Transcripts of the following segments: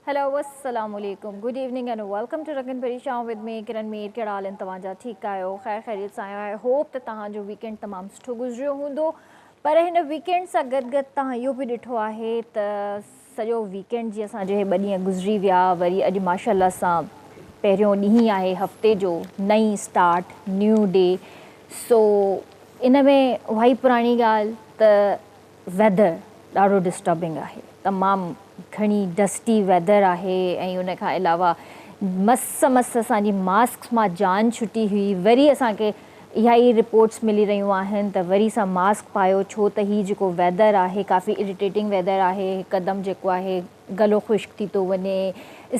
Hello अस्सलाम वालेकुम good evening and welcome to रगन परेशान विद मी किरण मीर कहिड़ा हाल आहिनि तव्हांजा ठीकु आहियो ख़ैर ख़ैरियत सां आहियो आई होप त तव्हांजो वीकेंड तमामु सुठो गुज़रियो हूंदो पर हिन वीकेंड सां गॾु गॾु तव्हां इहो बि ॾिठो आहे त सॼो वीकेंड जीअं असांजे हे 2 ॾींहं गुज़री विया वरी अॼु माशाअल्लाह सां पहिरियों ॾींहुं आहे हफ़्ते जो नई स्टार्ट न्यू डे सो इन में उहा ई पुराणी ॻाल्हि त वेदर ॾाढो डिस्टर्बिंग आहे तमामु घणी डस्टी वेदर आहे ऐं उन खां अलावा मस असांजी मास्क मां जान छुटी हुई वरी असांखे इहा ई रिपोर्ट्स मिली रहियूं आहिनि त वरी सां मास्क पायो छो त हीउ जेको वेदर आहे काफ़ी इरिटेटिंग वेदर आहे हिकदमि जेको आहे गलो ख़ुश्क थी थो वञे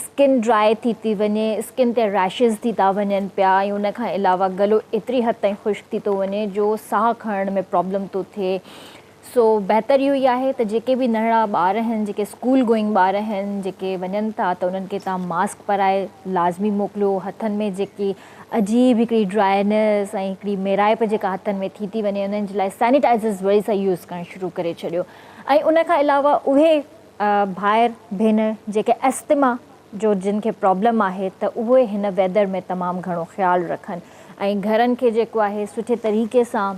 स्किन ड्राई थी वञे स्किन ते रैशिस थी था वञनि पिया ऐं उन खां अलावा गलो एतिरी हद ताईं ख़ुश्क थी थो वञे जो साह खणण में प्रॉब्लम थो थिए सो बहितर इहो ई आहे त जेके बि नंढड़ा ॿार आहिनि जेके स्कूल गोइंग ॿार आहिनि जेके वञनि था त उन्हनि खे तव्हां मास्क पाराए लाज़मी मोकिलियो हथनि में जेकी अजीब हिकिड़ी ड्राइनेस ऐं हिकिड़ी मेराइप जेका हथनि में थी वञे उन्हनि जे लाइ सैनिटाइज़र्स वरी सां यूज़ करणु शुरू करे छॾियो ऐं उन खां अलावा उहे भाइर भेनर जेके एस्थमा जो जिन खे प्रॉब्लम आहे त उहे हिन वेदर में तमामु घणो ख़्यालु रखनि ऐं घरनि खे जेको आहे सुठे तरीक़े सां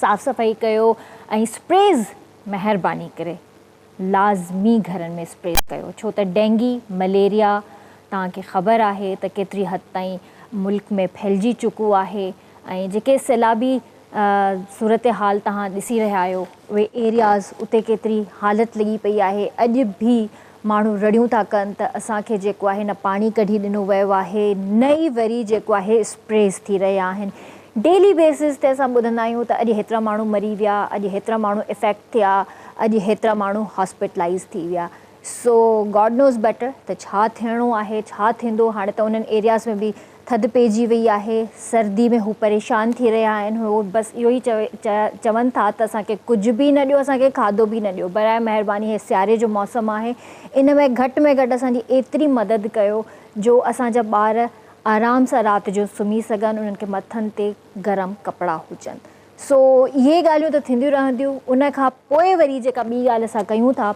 साफ़ सफ़ाई कयो ऐं स्प्रेज़ महिरबानी करे लाज़मी घरनि में स्प्रेज़ कयो छो त डेंगी मलेरिया तव्हांखे ख़बर आहे त केतिरी हद ताईं मुल्क में फैलिजी चुको आहे ऐं जेके सैलाबी सूरत हाल तव्हां ॾिसी रहिया आहियो उहे एरियाज़ उते केतिरी हालति लॻी पई आहे अॼु बि माण्हू रड़ियूं था कनि त असांखे जेको आहे न पाणी कढी ॾिनो वियो आहे न ई वरी जेको आहे स्प्रेज़ थी रहिया आहिनि डेली बेसिस ते असां ॿुधंदा आहियूं त अॼु हेतिरा माण्हू मरी विया अॼु हेतिरा माण्हू इफेक्ट थिया अॼु हेतिरा माण्हू हॉस्पिटलाइज़ थी विया सो गॉड नोज़ बेटर त छा थियणो आहे छा थींदो हाणे त उन्हनि एरियाज़ में बि थधि पइजी वई आहे सर्दी में हू परेशान थी रहिया आहिनि हू बसि इहो ई चवनि था त असांखे कुझु बि न ॾियो असांखे खाधो बि न ॾियो बराए महिरबानी हे सियारे जो मौसमु आहे इन में घटि असांजी एतिरी मदद कयो जो असांजा ॿार आराम सां राति जो सुम्ही सघनि उन्हनि खे मथनि ते गरम कपिड़ा हुजनि सो इहे ॻाल्हियूं त थींदियूं रहंदियूं उन खां पोइ वरी जेका ॿी ॻाल्हि असां कयूं था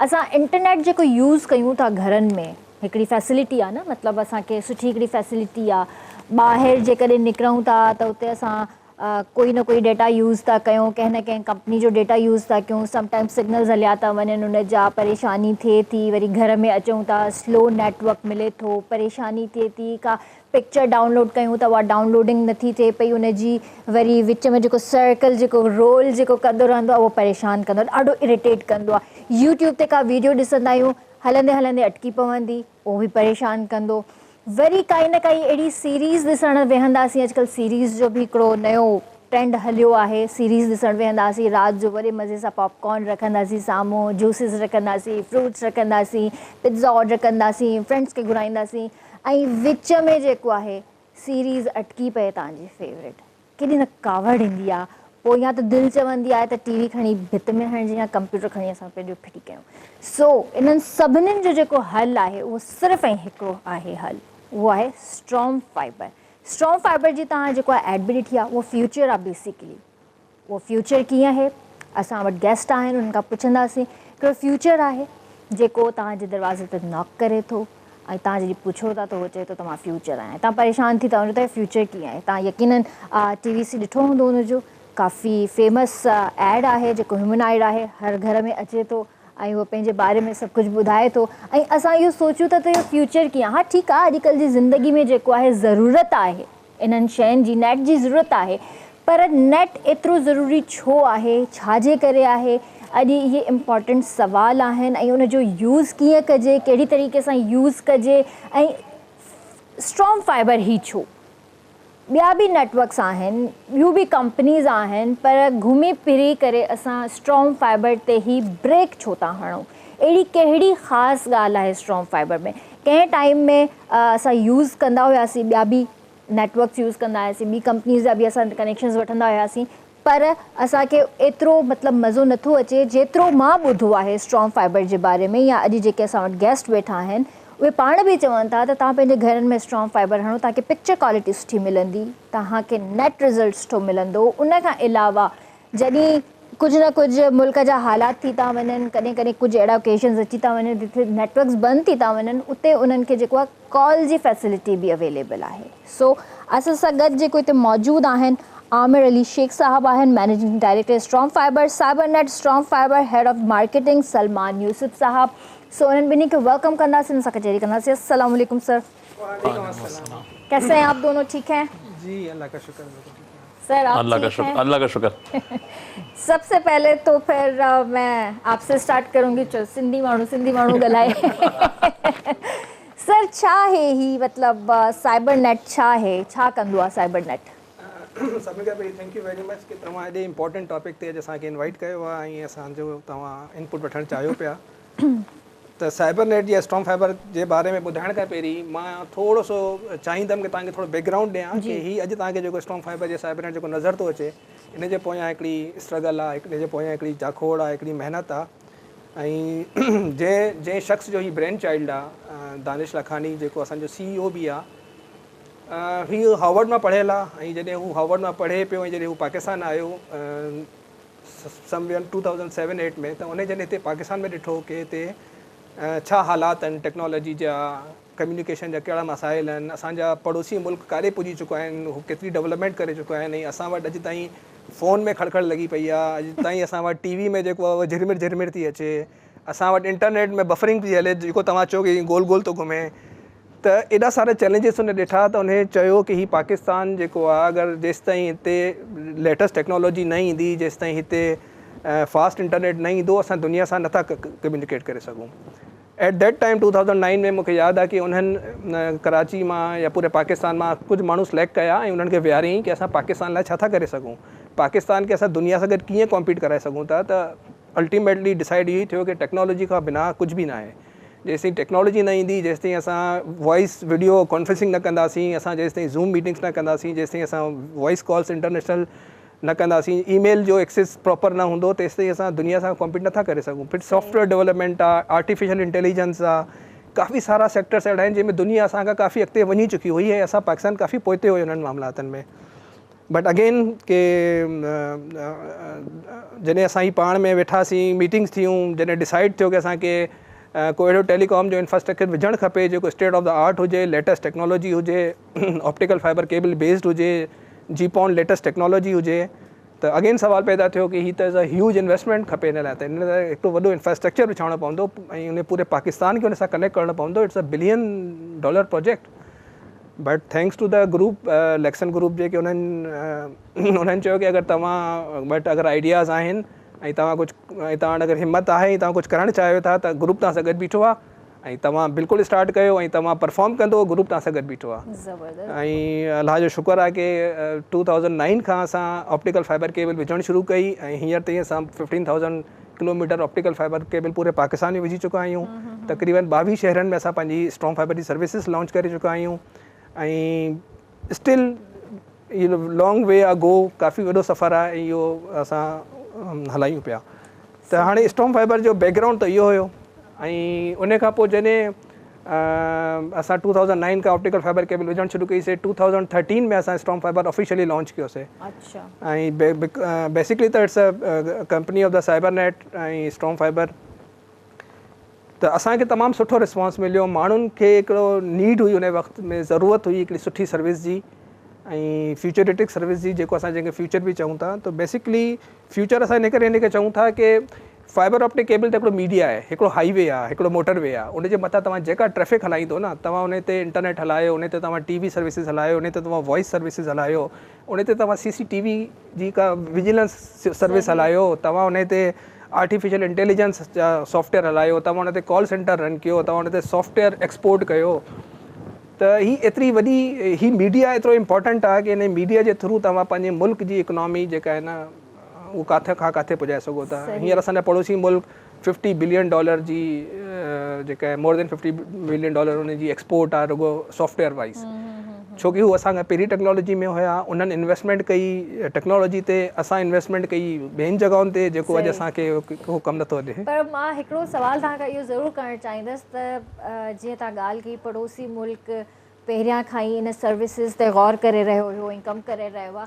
असां इंटरनेट जेको यूज़ कयूं था घरनि में हिकिड़ी फैसिलिटी आहे न मतिलबु असांखे सुठी हिकिड़ी फैसिलिटी आहे ॿाहिरि जेकॾहिं निकिरूं था त उते असां कोई न कोई डेटा यूज़ था कयूं कंहिं न कंहिं कंपनी जो डेटा यूज़ था कयूं समटाइम्स सिग्नल्स हलिया था वञनि उन जा परेशानी थिए थी वरी घर में अचूं था स्लो नेटवर्क मिले थो परेशानी थिए थी का पिक्चर डाउनलोड कयूं त उहा डाउनलोडिंग नथी थिए पई उनजी वरी विच में जेको सर्कल जेको रोल जेको कंदो रहंदो आहे उहो परेशान कंदो आहे ॾाढो इरिटेट कंदो आहे यूट्यूब ते का वीडियो ॾिसंदा आहियूं हलंदे हलंदे अटकी पवंदी उहो बि परेशान कंदो वरी काई न काई अहिड़ी सीरीज़ ॾिसणु वेहंदासीं अॼुकल्ह सीरीज़ जो बि हिकिड़ो नयो ट्रेंड हलियो आहे सीरीज़ ॾिसणु वेहंदासीं राति जो वरी मज़े सां पॉपकॉर्न रखंदासीं साम्हूं जूसिस रखंदासीं फ्रूट्स रखंदासीं पिज़्ज़ा ऑडर कंदासीं फ्रेंड्स खे घुराईंदासीं ऐं विच में जेको आहे सीरीज़ अटकी पए तव्हांजी फेवरेट केॾी न कावड़ ईंदी आहे पोइ या त दिलि चवंदी आहे त टीवी खणी भित में हणिजे या कंप्यूटर खणी असां पंहिंजो फिटी कयूं सो इन्हनि सभिनीनि जो जेको हल आहे उहो सिर्फ़ु ऐं हिकिड़ो आहे हल उहो आहे स्ट्रॉन्ग फाइबर जी तव्हां जेको आहे एड बि ॾिठी आहे उहो फ्यूचर आहे बेसिकली उहो फ्यूचर कीअं आहे असां वटि गेस्ट आहिनि उन्हनि खां पुछंदासीं हिकिड़ो फ्यूचर आहे जेको तव्हांजे दरवाज़े ते नॉक करे थो ऐं तव्हां जॾहिं पुछो था त उहो चए थो त मां फ्यूचर आहियां तव्हां परेशान थी था वञो त फ्यूचर कीअं आहे तव्हां यकीनन TVC ॾिठो हूंदो हुनजो काफ़ी फेमस एड आहे जेको ह्यूमनाइड आहे हर घर में अचे थो ऐं उहो पंहिंजे बारे में सभु कुझु ॿुधाए थो ऐं असां इहो सोचूं था त इहो फ्यूचर कीअं हा ठीकु आहे अॼुकल्ह जी ज़िंदगी में जेको आहे ज़रूरत आहे इन्हनि शयुनि जी नेट जी ज़रूरत आहे पर नेट एतिरो ज़रूरी छो आहे छाजे करे आहे अॼु इहे इम्पॉर्टेंट सुवाल आहिनि ऐं उनजो यूज़ कीअं कजे कहिड़ी तरीक़े सां यूज़ कजे ऐं स्ट्रॉन्ग फाइबर ई छो ॿिया बि नेटवर्क्स आहिनि ॿियूं बि कंपनीज़ आहिनि पर घुमी फिरी करे असां स्ट्रॉन्ग फाइबर ते ई ब्रेक छो था हणूं अहिड़ी कहिड़ी ख़ासि ॻाल्हि आहे स्ट्रॉन्ग फाइबर में कंहिं टाइम में असां यूज़ कंदा हुआसीं ॿिया बि नेटवर्क्स यूज़ कंदा हुआसीं ॿी कंपनीज़ जा बि असां कनेक्शन्स वठंदा हुआसीं पर असांखे एतिरो मतिलबु मज़ो नथो अचे जेतिरो मां ॿुधो आहे स्ट्रॉन्ग फाइबर जे बारे में या अॼु जेके असां वटि गेस्ट वेठा आहिनि उहे पाण बि चवनि था त तव्हां पंहिंजे घरनि में स्ट्रॉन्ग फाइबर हणो तव्हांखे पिक्चर क्वालिटी सुठी मिलंदी तव्हांखे नेट रिज़ल्ट सुठो मिलंदो उन खां अलावा जॾहिं कुछ ना कुछ मुल्क जा हालात थी था वञनि, कॾहिं कॾहिं कुछ अहिड़ा ओकेशन्स अची था वञनि जिथे नेटवर्क्स बंदि थी था वञनि, उते उन्हनि खे जेको आहे कॉल जी फैसिलिटी बि अवेलेबल आहे। सो असां सां गॾु जेको हिते मौजूदु आहिनि आमिर अली शेख साहब आहिनि, managing director strong fibre, cyber net strong fibre, head of marketing Salman Yusuf साहब। सो उन्हनि ॿिन्ही खे वेलकम कंदासीं, उनसां कचहरी कंदासीं। अस्सलाम वालेकुम सर। कैसे हैं आप दोनों? ठीक हैं जी, अल्लाह का शुक्र है। सर, आप ठीक हैं? अल्लाह का शुक्र। सबसे पहले तो फिर मैं आपसे स्टार्ट करूंगी। चलो सिंधी माण्हू ॻाल्हाए। सर छा है ही मतलब साइबर नेट छा है, छा कंदो आहे साइबर नेट? सभिनी खां पहिरीं थैंक यू वेरी मच कि तव्हां एॾे इम्पोर्टेंट टॉपिक ते अॼु असांखे इनवाइट कयो आहे ऐं असांजो तव्हां इनपुट वठणु चाहियो पिया। त साइबर नेट या स्ट्रॉन्ग फाइबर जे बारे में ॿुधाइण खां पहिरीं मां थोरो सो चाहींदमि कि तव्हांखे थोरो बैकग्राउंड ॾियां कि ही अॼु तव्हांखे जेको स्ट्रॉन्ग फाइबर या साइबर नेट जेको नज़र थो अचे, इन जे पोयां हिकिड़ी स्ट्रगल आहे, इन जे पोयां हिकिड़ी जाखोड़ आहे, हिकिड़ी महिनत आहे। ऐं जंहिं शख़्स जो ही ब्रेन चाइल्ड आहे दानिश लखानी, जेको असांजो CEO बि आहे, हीउ हार्वर्ड मां पढ़ियल आहे। ऐं जॾहिं हू हार्वर्ड मां पढ़े पियो ऐं जॾहिं हू पाकिस्तान आयो समवेयर 2007-8 में, त उन जॾहिं हिते पाकिस्तान में ॾिठो कि हिते छा हालात आहिनि, टेक्नोलॉजी जा, कम्युनिकेशन जा कहिड़ा मसाइल आहिनि, असांजा पड़ोसी मुल्क काॾे पुॼी चुका आहिनि, हू केतिरी डेवलपमेंट करे चुका आहिनि, ऐं असां वटि अॼु ताईं फ़ोन में खड़खड़ लॻी पई आहे, अॼु ताईं असां वटि TV में जेको आहे झिरमिर झिरमिर थी अचे, असां वटि इंटरनेट में बफरिंग थी हले, जेको तव्हां चओ कि गोल गोल थो घुमे। त एॾा सारा चैलेंजिस उन ॾिठा, त उन चयो कि ही पाकिस्तान जेको आहे, अगरि जेसिताईं हिते लेटेस्ट टेक्नोलॉजी न ईंदी, जेसिताईं हिते फास्ट इंटरनेट न ईंदो, असां दुनिया सां नथा कम्युनिकेट करे सघूं। एट दैट टाइम 2009 में मूंखे यादि आहे कि उन्हनि कराची मां या पूरे पाकिस्तान मां कुझु माण्हू सिलेक्ट कया ऐं उन्हनि खे विहारियईं कि असां पाकिस्तान लाइ छा था करे सघूं, पाकिस्तान खे असां दुनिया सां गॾु कीअं कॉम्पीट कराए सघूं था। त अल्टीमेटली डिसाइड इहो ई थियो कि टेक्नोलॉजी खां बिना कुझु बि न आहे। जेसिताईं टेक्नोलॉजी न ईंदी, जेसिताईं असां वॉइस वीडियो कॉन्फ्रेंसिंग न कंदासीं, असां जेसिताईं ज़ूम मीटिंग्स न कंदासीं, जेसिताईं असां वॉइस कॉल्स इंटरनेशनल न कंदासीं, ईमेल जो एक्सेस प्रॉपर न हूंदो, तेसिताईं असां दुनिया सां कॉम्पीट नथा करे सघूं। फिर सॉफ्टवेयर डेवलपमेंट आहे, आर्टिफिशियल इंटेलिजेंस आहे, काफ़ी सारा सेक्टर्स अहिड़ा आहिनि जंहिंमें दुनिया असां खां काफ़ी अॻिते वञी चुकी हुई ऐं असां पाकिस्तान काफ़ी पोइते हुयो उन्हनि मामलातनि में। बट अगेन के जॾहिं असां ही पाण में वेठासीं, मीटिंग्स थियूं, जॾहिं डिसाइड थियो कि असांखे कोई अहिड़ो टेलीकॉम जो इंफ्रास्ट्रक्चर विझणु खपे जेको स्टेट ऑफ द आर्ट हुजे, लेटेस्ट टेक्नोलॉजी हुजे, ऑप्टिकल फाइबर केबल बेस्ड हुजे, GPON लेटेस्ट टेक्नोलॉजी हुजे, त अगेन सवाल पैदा थियो कि ही त इज़ अ ह्यूज इन्वेस्टमेंट खपे हिन लाइ। त हिन लाइ हिकिड़ो वॾो इंफ्रास्ट्रक्चर विछाइणो पवंदो ऐं उन पूरे पाकिस्तान खे उन सां कनेक्ट करणो पवंदो। It's $1 billion project. But thanks to the group, Lexon group, जेके उन्हनि चयो कि अगरि तव्हां वटि अगरि आइडियाज़ आहिनि ऐं तव्हां वटि अगरि हिमत आहे ऐं तव्हां कुझु करणु चाहियो था, त ग्रुप तव्हां सां गॾु बीठो आहे ऐं तव्हां बिल्कुलु स्टार्ट कयो ऐं तव्हां परफॉर्म कंदो, ग्रुप तव्हां सां गॾु बीठो आहे। ऐं अलाह जो शुक्र आहे कि 2009 खां असां ऑप्टिकल फाइबर केबल विझणु शुरू कई ऐं हींअर ताईं असां 15,000 किलोमीटर ऑप्टिकल फाइबर केबल पूरे पाकिस्तान में विझी चुका आहियूं। तक़रीबन 22 शहरनि में असां पंहिंजी स्ट्रॉन्ग फाइबर जी सर्विसिस लॉन्च करे चुका आहियूं ऐं स्टिल इहो लॉन्ग वे आहे गो, काफ़ी वॾो सफ़र आहे, इहो असां हलायूं पिया। त हाणे स्ट्रॉन्ग फाइबर जो बैकग्राउंड त इहो हुयो ऐं उन खां पोइ जॾहिं असां 2009 खां ऑप्टिकल फाइबर केबल विझणु शुरू कईसीं, 2013 में असां स्ट्रॉन्ग फाइबर ऑफिशियली लॉन्च कयोसीं। ऐं बेसिकली त it's a company of the cyber net ऐं स्ट्रॉन्ग फाइबर। त असांखे तमामु सुठो रिस्पॉन्स मिलियो, माण्हुनि खे हिकिड़ो नीड हुई, उन वक़्त में ज़रूरत हुई हिकिड़ी सुठी सर्विस जी ऐं फ्यूचरिटिक सर्विस जी, जेको असां जंहिंखे फ्यूचर बि चऊं था। त बेसिकली फ्यूचर असां इन करे चऊं था कि फाइबर ऑप्टिक केबल त हिकिड़ो मीडिया आहे, हिकिड़ो हाईवे आहे, हिकिड़ो मोटरवे आहे, उन जे मथां तव्हां जेका ट्रैफिक हलाईंदो न, तव्हां उन ते इंटरनेट हलायो, उन ते तव्हां TV सर्विसिस हलायो, उन ते तव्हां वॉइस सर्विसिस हलायो, उन ते तव्हां CCTV जी का विजिलेंस सर्विस हलायो, तव्हां उन ते आर्टिफिशियल इंटेलिजेंस जा सॉफ्टवेयर हलायो, तव्हां उन ते कॉल सेंटर रन कयो, तव्हां उन ते सॉफ्टवेयर एक्सपोर्ट कयो। त ही एतिरी वॾी ही मीडिया एतिरो इम्पॉर्टेंट आहे कि इन मीडिया जे थ्रू तव्हां पंहिंजे मुल्क जी इकोनॉमी जेका आहे न, उहो किथे खां किथे पुॼाए सघो था। हींअर असांजा पड़ोसी मुल्क $50 बिलियन जी जेका आहे, मोर देन $50 बिलियन उन जी एक्सपोर्ट आहे रुगो सॉफ्टवेयर वाइज़, छोकी हू असां खां पहिरीं टेक्नोलॉजी में हुया, उन्हनि इन्वेस्टमेंट कई टेक्नोलॉजी ते, असां इन्वेस्टमेंट कई ॿियनि जॻहियुनि ते, जेको अॼु असांखे उहो कमु नथो ॾिए। पर मां हिकिड़ो सवाल तव्हां खां इहो ज़रूरु करणु चाहींदसि त जीअं तव्हां ॻाल्हि कई पड़ोसी मुल्क पहिरियां खां ई इन सर्विसिस ते गौर करे रहियो हुयो ऐं कमु करे रहियो आहे,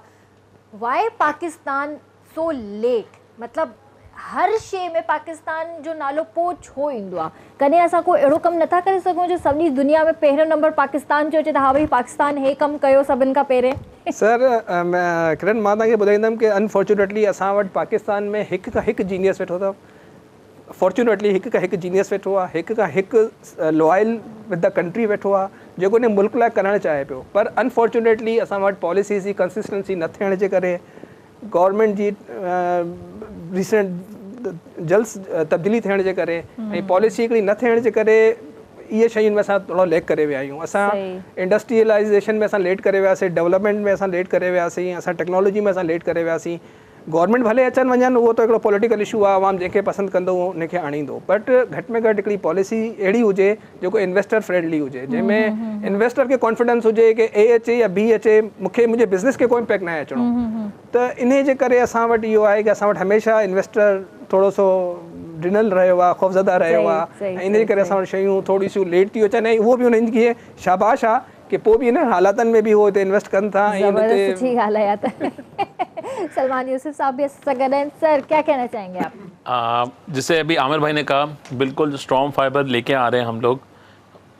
वाए पाकिस्तान सो लेट मतलब हर शइ में पाकिस्तान जो नालो पोइ छो ईंदो आहे? कॾहिं असां को अहिड़ो कमु नथा करे सघूं जो सभिनी दुनिया में पहिरियों नंबर पाकिस्तान जो अचे त हा भई पाकिस्तान हे कमु कयो सभिनि खां पहिरें? सर किरण मां तव्हांखे ॿुधाईंदुमि कि अनफॉर्चुनेटली असां वटि पाकिस्तान में हिकु खां हिकु जीनियस वेठो अथव। फॉर्चुनेटली हिकु खां हिकु जीनियस वेठो आहे, हिकु खां हिकु लॉयल विद द कंट्री वेठो आहे जेको इन मुल्क लाइ करणु चाहे पियो। पर अनफॉर्चुनेटली असां वटि पॉलिसीज़ जी कंसिस्टेंसी न थियण जे करे, गवर्नमेंट जी रिसेंट जल्द तब्दीली थियण जे करे ऐं पॉलिसी हिकिड़ी न थियण जे करे इहे शयुनि में असां थोरो लेट करे विया आहियूं। असां इंडस्ट्रियलाइज़ेशन में असां लेट करे वियासीं, डेवलपमेंट में असां लेट करे वियासीं, असां टेक्नोलॉजी में असां लेट करे वियासीं। गवर्नमेंट भले अचनि वञनि उहो त हिकिड़ो पॉलिटिकल इशू आहे, आवाम जंहिंखे पसंदि कंदो उनखे आणींदो, बट घटि में घटि हिकिड़ी पॉलिसी अहिड़ी हुजे जेको इन्वेस्टर फ्रेंडली हुजे, जंहिंमें इन्वेस्टर खे कॉन्फिडेंस हुजे कि ए अचे या बी अचे, मूंखे मुंहिंजे बिज़नेस खे कोई इम्पैक्ट न आहे अचिणो। त इन जे करे असां वटि इहो आहे कि असां वटि हमेशह इन्वेस्टर थोरो सो डिनल रहियो आहे, ख़ौफ़ज़दा रहियो आहे, ऐं इन जे करे असां वटि शयूं थोरी सियूं लेट थी अचनि। ऐं उहो बि उन्हनि खे शाबाश आहे कि पोइ बि इन हालातनि में बि उहो हिते इन्वेस्ट कनि था। सुठी ॻाल्हि आहे। त सलमान यूसुफ साहब भी सर क्या कहना चाहेंगे आप? जिसे अभी आमिर भाई ने कहा, बिल्कुल स्ट्रॉन्ग फाइबर लेके आ रहे हैं हम लोग।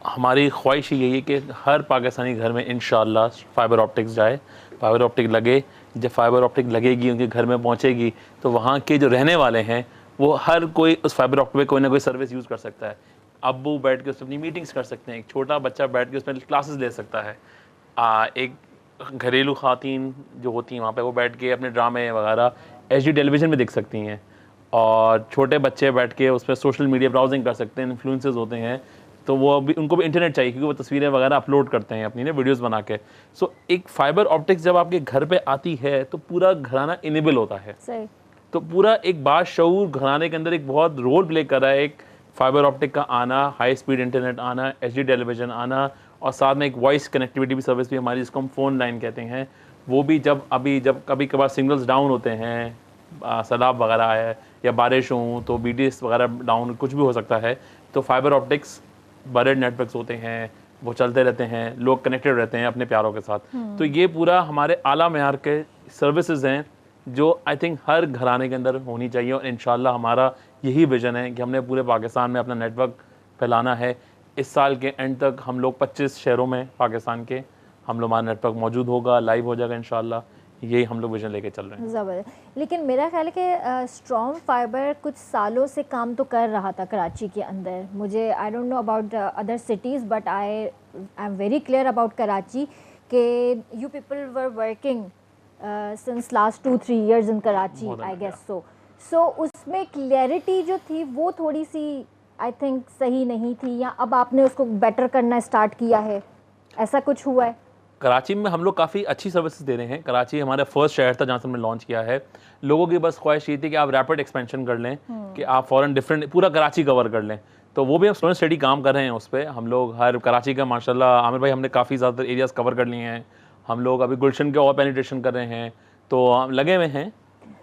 हमारी ख्वाहिश यही है कि हर पाकिस्तानी घर में इंशाल्लाह फाइबर ऑप्टिक्स जाए, फाइबर ऑप्टिक लगे। जब फाइबर ऑप्टिक लगेगी, उनके घर में पहुंचेगी, तो वहाँ के जो रहने वाले हैं वो हर कोई उस फाइबर ऑप्टिक में कोई ना कोई सर्विस यूज़ कर सकता है। अब्बू बैठ के उसमें अपनी मीटिंग्स कर सकते हैं, एक छोटा बच्चा बैठ के उसमें क्लासेस ले सकता है, एक घरेलू ख़ातीन जो होती हैं वहाँ पे वो बैठ के अपने ड्रामे वगैरह HD टेलीविज़न में देख सकती हैं, और छोटे बच्चे बैठ के उस पर सोशल मीडिया ब्राउजिंग कर सकते हैं। इन्फ्लुएंसर्स होते हैं तो वो भी, उनको भी इंटरनेट चाहिए क्योंकि वो तस्वीरें वगैरह अपलोड करते हैं अपनी वीडियोस बना के। सो एक फाइबर ऑप्टिक्स जब आपके घर पे आती है तो पूरा घराना इनेबल होता है। सही। तो पूरा एक बाशऊर घराने के अंदर एक बहुत रोल प्ले कर रहा है एक फाइबर ऑप्टिक का आना, हाई स्पीड इंटरनेट आना, HD टेलीविज़न आना, और साथ में एक वॉइस कनेक्टिविटी भी सर्विस भी हमारी, जिसको हम फ़ोन लाइन कहते हैं, वो भी जब कभी कभार सिग्नल्स डाउन होते हैं, सैलाब वगैरह है या बारिश हो तो BTS वगैरह डाउन, कुछ भी हो सकता है, तो फाइबर ऑप्टिक्स बड़े नेटवर्क्स होते हैं, वो चलते रहते हैं, लोग कनेक्टेड रहते हैं अपने प्यारों के साथ। तो ये पूरा हमारे आला मेयार के सर्विसेज हैं जो आई थिंक हर घराने के अंदर होनी चाहिए, और इंशाल्लाह हमारा यही विज़न है कि हमने पूरे पाकिस्तान में अपना नेटवर्क फैलाना है। इस साल के एंड तक हम लोग 25 शहरों में पाकिस्तान के हम लोग हमारा नेटवर्क मौजूद होगा, लाइव हो जाएगा इंशाल्लाह। यही हम लोग विजन लेके चल रहे हैं। ज़बरदस्त। लेकिन मेरा ख्याल है कि स्ट्रॉन्ग फाइबर कुछ सालों से काम तो कर रहा था कराची के अंदर। मुझे I don't know about other cities, but I am very clear about Karachi कि U people were working since last 2-3 years इन कराची, आई गेस सो उसमें क्लैरिटी जो थी वो थोड़ी सी आई थिंक सही नहीं थी, या अब आपने उसको बेटर करना स्टार्ट किया है, ऐसा कुछ हुआ है? कराची में हम लोग काफ़ी अच्छी सर्विसेज दे रहे हैं। कराची हमारा फर्स्ट शहर था जहाँ से हमने लॉन्च किया है। लोगों की बस ख्वाहिश ये थी कि आप रैपिड एक्सपेंशन कर लें, कि आप फ़ौरन डिफरेंट पूरा कराची कवर कर लें, तो वो भी हम स्लो स्टडी काम कर रहे हैं उस पर। हम लोग हर कराची का माशाल्लाह आमिर भाई हमने काफ़ी ज़्यादा एरियाज़ कवर कर लिए हैं। हम लोग अभी गुलशन के और पेनिट्रेशन कर रहे हैं, तो हम लगे हुए हैं।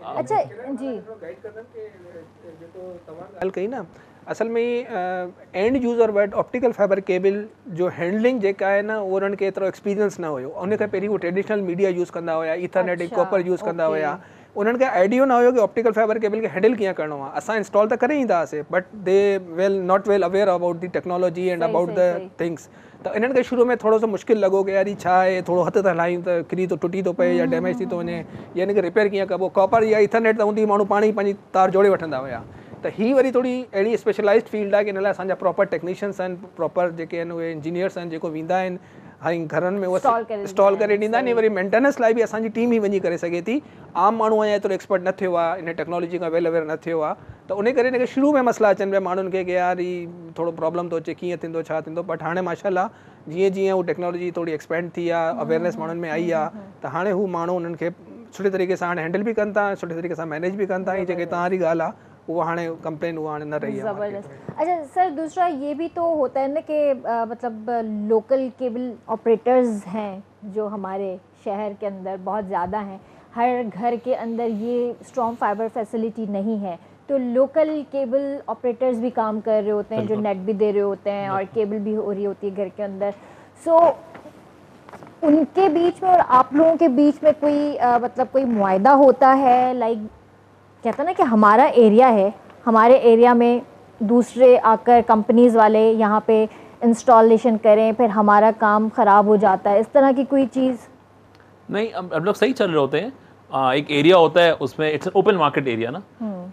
अच्छा जी, ॻाल्हि कई ना, असल में एंड यूज़र वटि ऑप्टिकल फाइबर केबल जो हैंडलिंग जेका आहे न, उहो उन्हनि खे एतिरो एक्सपीरियंस न हुयो। उन खां पहिरीं उहो ट्रेडिशनल मीडिया यूज़ कंदा हुया, ईथरनेट ऐं कॉपर यूज़ कंदा हुया। उन्हनि खे आइडियो न हुयो कि ऑप्टिकल फाइबर केबल खे हैंडल कीअं करिणो आहे। असां इंस्टॉल त करे ईंदा हुआसीं, but they not well aware about the technology and about the things. त इन्हनि खे शुरू में थोरो सो मुश्किल लॻो कि यार छा आहे, थोरो हथ त हलायूं त किरी तो टुटी थो पए या डैमेज थी थो वञे, या हिन खे रिपेयर कीअं कबो। कॉपर या ईथरनेट त हूंदी, माण्हू पाण ई पंहिंजी तार जोड़े वठंदा हुया। त ही वरी थोड़ी अहिड़ी स्पेशलाइज्ड फील्ड आहे कि हिन लाइ असांजा प्रॉपर टेक्नीशियंस आहिनि, प्रॉपर जेके आहिनि उहे इंजीनियर्स आहिनि जेको वेंदा आहिनि ऐं घरनि में उहे इंस्टॉल करे ॾींदा आहिनि। वरी मेंटेनेंस लाइ बि असांजी टीम ई वञी करे सघे थी। आम माण्हू अञा एतिरो एक्सपर्ट न थियो आहे, इन टेक्नोलॉजी खां वेल अवेयर न थियो आहे, त उन करे हिनखे शुरू में मसला अचनि पिया माण्हुनि खे कि यार ही थोरो प्रॉब्लम थो अचे, कीअं थींदो छा थींदो। बट हाणे माशाल्लाह जीअं जीअं उहा टेक्नोलॉजी थोरी एक्सपेंड थी आहे, अवेयरनेस माण्हुनि में आई आहे, त हाणे हू माण्हू उन्हनि खे सुठे तरीक़े सां हाणे हैंडल भी कनि था, सुठे तरीक़े सां मैनेज भी कनि था। ऐं जेके तव्हां जी ॻाल्हि आहे वो हाणे कंप्लेन वो हाणे न रही है। ज़बरदस्त। अच्छा सर, दूसरा ये भी तो होता है ना कि मतलब लोकल केबल ऑपरेटर्स हैं जो हमारे शहर के अंदर बहुत ज़्यादा हैं, हर घर के अंदर ये स्ट्रॉन्ग फाइबर फैसिलिटी नहीं है, तो लोकल केबल ऑपरेटर्स भी काम कर रहे होते हैं, जो नेट भी दे रहे होते हैं और केबल भी हो रही होती है घर के अंदर। सो उनके बीच में और आप लोगों के बीच में कोई मतलब कोई मुआहदा होता है, लाइक कहते हैं ना कि हमारा एरिया है, हमारे एरिया में दूसरे आकर कंपनीज़ वाले यहाँ पे इंस्टॉलेशन करें, फिर हमारा काम ख़राब हो जाता है, इस तरह की कोई चीज़? नहीं, अब लोग सही चल रहे होते हैं। एक एरिया होता है, उसमें it's an open market area ना,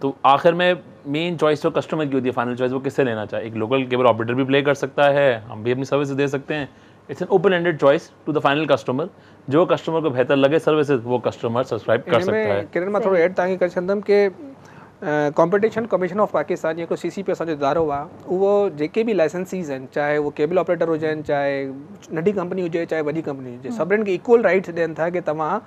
तो आखिर में मेन चॉइस तो कस्टमर की होती है, फाइनल चॉइस वो किससे लेना चाहे। एक लोकल केबल ऑपरेटर भी प्ले कर सकता है, हम भी अपनी सर्विसेज दे सकते हैं। It's an open ended choice to the final customer. जो कस्टमर को बेहतर लगे सर्विसेज, वो कस्टमर सब्सक्राइब कर सकता है। किरण मां थोड़ो ऐड तव्हांखे करे छॾंदुमि कि कॉम्पिटिशन कमीशन ऑफ पाकिस्तान जेको CCP असांजो इदारो आहे, उहो जेके बि लाइसेंसीज़ आहिनि, चाहे वो केबल ऑपरेटर हुजनि, चाहे नंढी कंपनी हुजे, चाहे वॾी कंपनी हुजे, सभिनीनि खे इक्वल राइट्स ॾियनि था कि तव्हां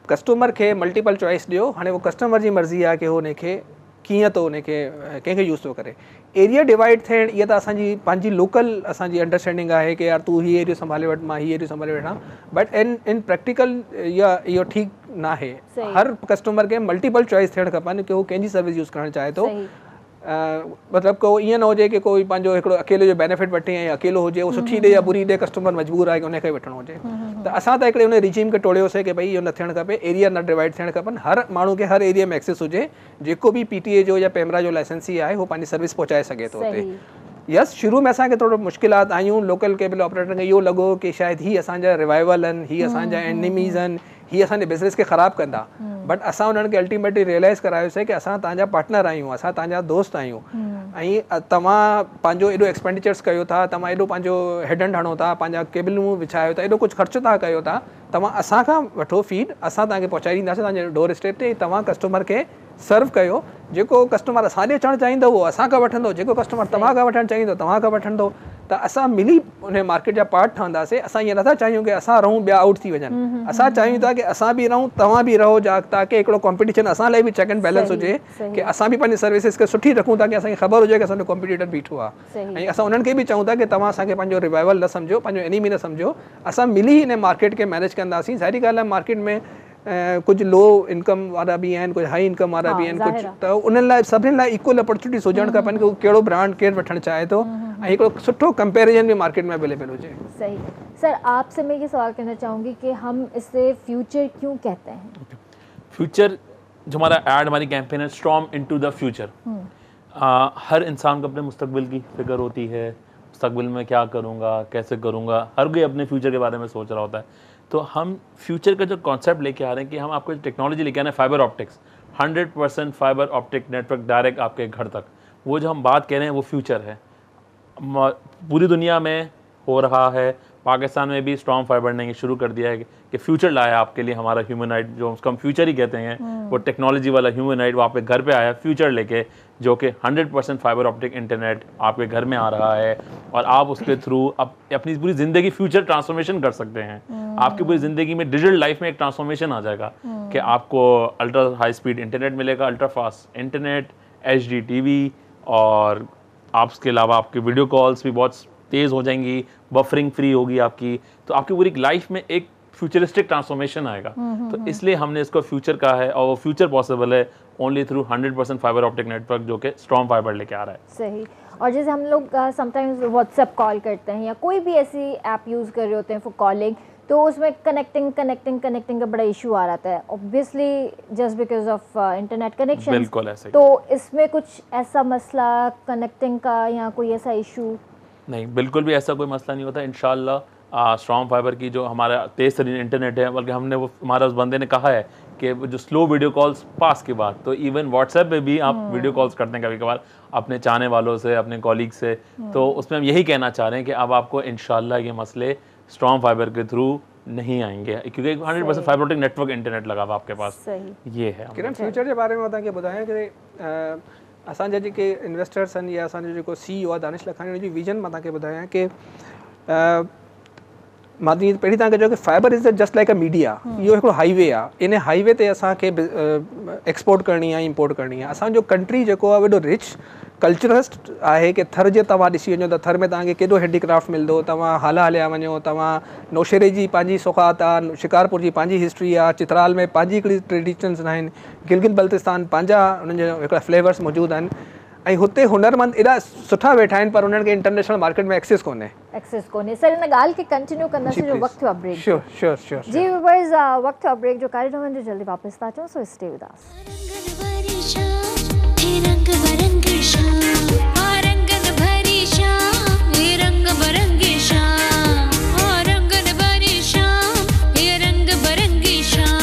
कस्टमर खे मल्टीपल चॉइस ॾियो। हाणे वो कस्टमर जी मर्ज़ी आहे कि हो उनखे कीअं थो उनखे कंहिंखे यूज़ थो करे। एरिया डिवाइड थियणु इहा त असांजी पंहिंजी लोकल असांजी अंडरस्टैंडिंग आहे कि यार तूं हीअ एरियो संभाले वठि, मां हीअ एरियो संभाले वठां, बट इन प्रैक्टिकल इहो ठीकु न आहे। हर कस्टमर खे मल्टीपल चॉइस थियणु खपनि कि हू कंहिंजी सर्विस यूज़ करणु चाहे थो। मतिलबु को ईअं न हुजे कि कोई पंहिंजो हिकिड़ो अकेले जो बेनिफिट वठे ऐं अकेलो हुजे, उहो सुठी ॾे या बुरी ॾे, कस्टमर मजबूर आहे कि उनखे वठिणो हुजे। त असां त हिकिड़े उन रिजीम खे टोड़ियोसीं कि भई इहो न थियणु खपे, एरिया न डिवाइड थियणु खपनि, हर माण्हू खे हर एरिया में एक्सेस हुजे, जेको बि PTA जो या पेमरा जो लाइसेंसी आहे, उहो पंहिंजी सर्विस पहुचाए सघे थो हुते। यस, शुरू में असांखे थोरो मुश्किलात आयूं, लोकल केबल ऑपरेटर खे इहो लॻो कि शायदि ही असांजा रिवाइवल आहिनि, ही असांजा एनिमीज़ आहिनि, ही असांजे बिज़नेस खे ख़राबु कंदा, बट असां उन्हनि खे अल्टीमेटली रियलाइज़ करायोसीं कि असां तव्हांजा पार्टनर आहियूं, असां तव्हांजा दोस्त आहियूं, ऐं तव्हां पंहिंजो एॾो एक्सपेंडिचर्स कयो था, तव्हां एॾो पंहिंजो हेड एंड हणो था, पंहिंजा केबलूं विछायो था, एॾो कुझु ख़र्चु था कयो था, तव्हां असां खां वठो फीड, असां तव्हांखे पहुचाए ॾींदासीं तव्हांजे डोर स्टेप ते, तव्हां कस्टमर खे सर्व कयो। जेको कस्टमर असां ॾे अचणु चाहींदो उहो असां खां वठंदो, जेको कस्टमर तव्हां खां वठणु चाहींदो तव्हां खां वठंदो, त असां मिली उन मार्केट जा पार्ट ठहंदासीं। असां ईअं नथा चाहियूं कि असां रहूं ॿिया आउट थी वञनि, असां चाहियूं था कि असां बि रहूं, तव्हां बि रहो, ताकि हिकिड़ो कॉम्पिटिशन असां लाइ बि चेक एंड बैलेंस हुजे, कि असां बि पंहिंजी सर्विसिस खे सुठी रखूं ताकि असांखे ख़बर हुजे कि असांजो कॉम्पिटिटर बीठो आहे, ऐं असां उन्हनि खे बि चऊं था कि तव्हां असांखे पंहिंजो रिवाइवल न सम्झो, पंहिंजो एनिमी न सम्झो, असां मिली हिन मार्केट खे मैनेज कंदासीं। ज़ाहिरी ॻाल्हि आहे मार्केट में कुझु लो इनकम वारा बि आहिनि, कुझु हाई इनकम वारा बि आहिनि, कुझु त उन्हनि लाइ सभिनी लाइ इक्वल अपॉर्चुनिटीज़ हुजणु खपनि कि उहो कहिड़ो ब्रांड केरु वठणु चाहे थो, ऐं हिकिड़ो सुठो कंपैरिजन भी मार्केट में अवेलेबल हुजे। सही। सर, आपसे मैं ये सवाल करना चाहूँगी कि हम इसे फ्यूचर क्यों कहते हैं? फ्यूचर जो हमारा ऐड, हमारी कैंपेन है स्टॉर्म इनटू द फ्यूचर। हर इंसान को अपने मुस्तकबिल की फिक्र होती है, मुस्तकबिल में क्या करूँगा, कैसे करूँगा, हर कोई अपने फ्यूचर के बारे में सोच रहा होता है। तो हम फ्यूचर का जो कॉन्सेप्ट लेके आ रहे हैं कि हम आपको टेक्नोलॉजी लेके आ रहे हैं, fibre optics, 100% fibre optic network direct आपके घर तक। वो जो हम बात कह रहे हैं वो फ्यूचर है, पूरी दुनिया में हो रहा है। पाकिस्तान में भी स्ट्रॉन्ग फाइबर ने शुरू कर दिया है कि फ्यूचर लाया आपके लिए हमारा ह्यूमनाइट, जो उसको हम फ्यूचर ही कहते हैं, वो टेक्नोलॉजी वाला ह्यूमनाइट वो आपके घर पे आया फ्यूचर लेके, जो कि 100% फाइबर ऑप्टिक इंटरनेट आपके घर में आ रहा है, और आप उसके थ्रू अपनी पूरी ज़िंदगी फ्यूचर ट्रांसफॉर्मेशन कर सकते हैं। आपकी पूरी ज़िंदगी में डिजिटल लाइफ में एक ट्रांसफॉर्मेशन आ जाएगा कि आपको अल्ट्रा हाई स्पीड इंटरनेट मिलेगा, ultra fast internet, HD TV, और आप उसके अलावा आपकी वीडियो कॉल्स भी बहुत तेज़ हो जाएंगी, बफरिंग फ्री होगी आपकी, तो आपकी पूरी लाइफ में एक फ्यूचरिस्टिक ट्रांसफॉर्मेशन आएगा। तो इसलिए हमने इसको फ्यूचर कहा है, और वो फ्यूचर पॉसिबल है only through 100% fibre optic network, जो कि स्ट्रॉन्ग फाइबर लेके आ रहा है। सही। और जैसे हम लोग समटाइम्स व्हाट्सएप कॉल करते हैं या कोई भी ऐसी ऐप यूज़ कर रहे होते हैं फॉर कॉलिंग, तो उसमें कनेक्टिंग का बड़ा इशू आ रहा है, obviously just because of internet connection. बिल्कुल ऐसे। तो इसमें कुछ ऐसा मसला कनेक्टिंग का या कोई ऐसा इशू? नहीं, बिल्कुल भी ऐसा कोई मसला नहीं होता इंशाल्लाह। स्ट्रॉन्ग फाइबर की जो हमारा तेज़ तरीन इंटरनेट है, बल्कि हमने वो हमारा उस बंदे ने कहा है कि जो स्लो वीडियो कॉल्स पास की बात, तो इवन व्हाट्सएप पे भी आप वीडियो कॉल्स करते हैं कभी कभार अपने चाहने वालों से, अपने कॉलीग से, तो उसमें हम यही कहना चाह रहे हैं कि अब आपको इंशाल्लाह ये मसले स्ट्रॉन्ग फाइबर के थ्रू नहीं आएंगे, क्योंकि 100% फाइबर ऑप्टिक नेटवर्क इंटरनेट लगा हुआ आपके पास। ये है। किरण, फ्यूचर के बारे में तव्हांखे ॿुधायां कि असांजा जेके इन्वेस्टर्स आहिनि या असांजो जेको CEO आहे दानिश लखानी, हुनजी विजन मां तव्हांखे ॿुधायां कि मां पहिरीं तव्हांखे चयो कि fibre is just like a media, इहो हिकिड़ो हाईवे आहे, इन हाईवे ते असांखे एक्सपोर्ट करणी आहे, इम्पोर्ट करणी आहे। असांजो कंट्री जेको आहे वॾो रिच कल्चरस्ट आहे कि थर जे तव्हां ॾिसी वञो त थर में तव्हांखे केॾो हैंडीक्राफ्ट मिलंदो, तव्हां हाला हलिया वञो, तव्हां नौशेरे जी पंहिंजी सौगात आहे, शिकारपुर जी पंहिंजी हिस्ट्री आहे, चित्राल में पंहिंजी हिकिड़ी ट्रेडिशन्स आहिनि, गिलगित बल्तिस्तान पंहिंजा उन्हनि जा हिकिड़ा फ्लेवर्स मौजूदु आहिनि, ऐं हुते हुनरमंद एॾा सुठा वेठा आहिनि, पर उन्हनि खे इंटरनेशनल मार्केट में एक्सेस कोन्हे। सर, इन ॻाल्हि खे कंटिन्यू कंदा जो वक़्तु आहे ब्रेक। श्योर जी व्यूअर्स, वक़्तु आहे ब्रेक जो कार्यक्रम जो जल्दी वापसि था अचूं, सो स्टे विद अस। रंग बरंगी शाम, हाँ रंगन भरी शाम, ये रंग बरंगी शाम, हाँ रंगन भरी शाम, ये रंग बरंगी शाम,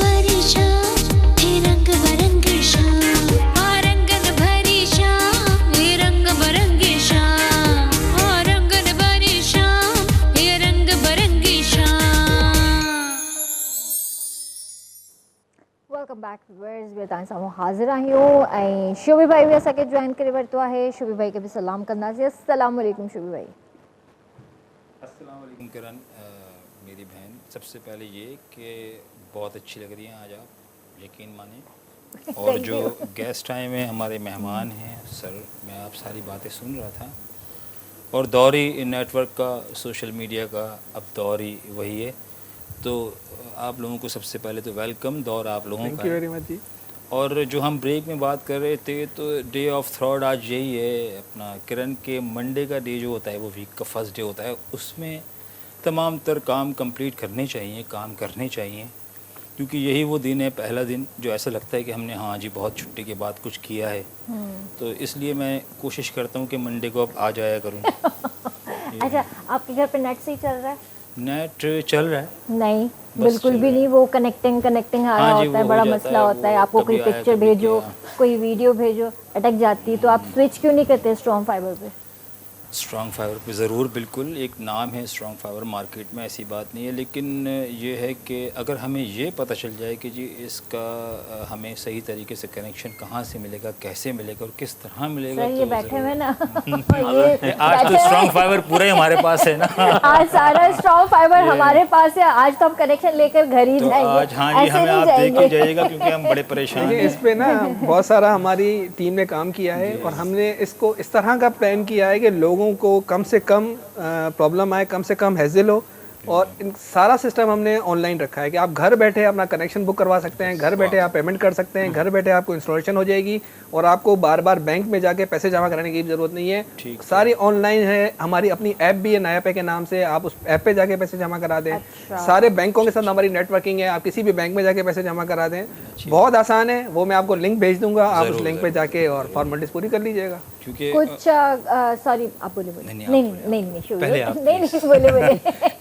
भरी शाम, ये रंग बरंगी शाम, हाँ रंगन भरी शाम, ये रंग बरंगी शाम, हाँ रंगन भरी शाम, ये रंग बरंगी शाम। वेलकम बैक व्यूअर्स ॿियो तव्हां साम्हूं हाज़िर आहियूं ऐं शोभी भाई बि असांखे जॉइन करे वरितो आहे। शोभी भाई खे बि सलाम कंदासीं। अस्सलाम वालेकुम शोभी भाई। अस्सलाम वालेकुम किरण, मेरी बहन, सबसे पहले ये कि बहुत अच्छी लग रही हैं आज आप, यकीन माने। और जो गेस्ट आए हुए हैं हमारे मेहमान हैं सर, मैं आप सारी बातें सुन रहा था और दौर ही नेटवर्क का, सोशल मीडिया का अब दौर ही वही है। तो आप लोगों को सबसे पहले तो वेलकम, दौर आप लोगों थैंक का यू है। वेरी मच जी। और जो हम ब्रेक में बात कर रहे थे तो डे ऑफ थर्ड आज यही है अपना किरण के, मंडे का डे जो होता है वो वीक का फर्स्ट डे होता है, उसमें तमाम तर काम कंप्लीट करने चाहिए, काम करने चाहिए, क्योंकि यही वो दिन है, पहला दिन जो ऐसा लगता है कि हमने हाँ जी बहुत छुट्टी के बाद कुछ किया है। तो इसलिए मैं कोशिश करता हूँ कि मंडे को अब आ जाया करूँ। अच्छा, आपके घर पे नेट सही चल रहा है? नेट चल रहा है? नहीं, बस बिल्कुल चल भी रहा नहीं। वो कनेक्टिंग आ रहा हाँ जी, होता है, वो बड़ा हो जाता मसला है, होता है। वो आपको कोई कभी आया, पिक्चर कभी भेजो, गया। कोई वीडियो भेजो, अटक जाती है। तो आप स्विच क्यों नहीं करते स्ट्रॉन्ग फाइबर पे? स्ट्रॉन्ग फाइबर पे ज़रूर, बिल्कुल एक नाम है स्ट्रॉन्ग फाइबर मार्केट में, ऐसी बात नहीं है। लेकिन ये है कि अगर हमें ये पता चल जाए कि जी इसका हमें सही तरीके से कनेक्शन कहाँ से मिलेगा, कैसे मिलेगा और किस तरह मिलेगा, सर ये तो बैठे ज़रूर। हुए ना ये आज तो स्ट्रॉन्ग फाइबर पूरा ही हमारे पास है ना। आज सारा स्ट्रॉन्ग फाइबर हमारे पास है। आज तो हम कनेक्शन लेकर घर ही तो जाएंगे। आज हाँ जी, ऐसे हमें नहीं आप दे के जाएंगे। जाइएगा क्योंकि हम बड़े परेशान देखिए हैं। इस पे ना बहुत सारा हमारी टीम ने काम किया है और हमने इसको इस तरह का प्लान किया है कि लोगों को कम से कम प्रॉब्लम आए, कम से कम हैज़ल हो। और इन सारा सिस्टम हमने ऑनलाइन रखा है कि आप घर बैठे अपना कनेक्शन बुक करवा सकते हैं, घर बैठे आप पेमेंट कर सकते हैं, घर बैठे आपको इंस्टॉलेशन हो जाएगी और आपको बार बार बैंक में जाके पैसे जमा कराने की ज़रूरत नहीं है। सारी ऑनलाइन है। हमारी अपनी ऐप भी है नया पे के नाम से, आप उस ऐप पे जाके पैसे जमा करा दें। सारे बैंकों के साथ हमारी नेटवर्किंग है, आप किसी भी बैंक में जाके पैसे जमा करा दें। बहुत आसान है, वो मैं आपको लिंक भेज दूंगा, आप उस लिंक पे जाके और फॉर्मेलिटीज पूरी कर लीजिएगा। क्योंकि कुछ सॉरी आप बोले नहीं शुरू पहले आप नहीं बोले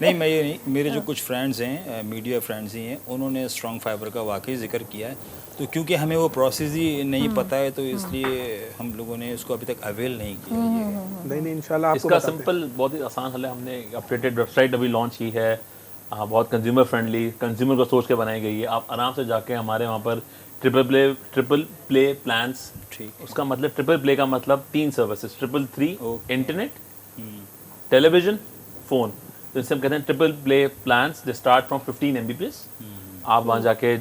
नहीं, मैं ये नहीं, मेरे जो कुछ फ्रेंड्स हैं, मीडिया फ्रेंड्स ही हैं, उन्होंने स्ट्रॉन्ग फाइबर का वाकई जिक्र किया है। तो क्योंकि हमें वो प्रोसेस ही नहीं पता है तो इसलिए हम लोगों ने उसको अभी तक अवेल नहीं किया है। नहीं इंशाल्लाह आपको इसका बताते हैं। सिंपल बहुत ही आसान हल है। हमने अपडेटेड वेबसाइट अभी लॉन्च की है, बहुत कंज्यूमर फ्रेंडली, कंज्यूमर को सोच के बनाई गई है। आप आराम से जाके हमारे वहाँ पर ट्रिपल प्ले प्लान्स, ठीक। उसका मतलब ट्रिपल प्ले का मतलब 3 सर्विसेज, 333 इंटरनेट, टेलीविजन, फ़ोन। तो इससे हम कहते हैं triple play plans they start from 15 MB। आप वहाँ जाके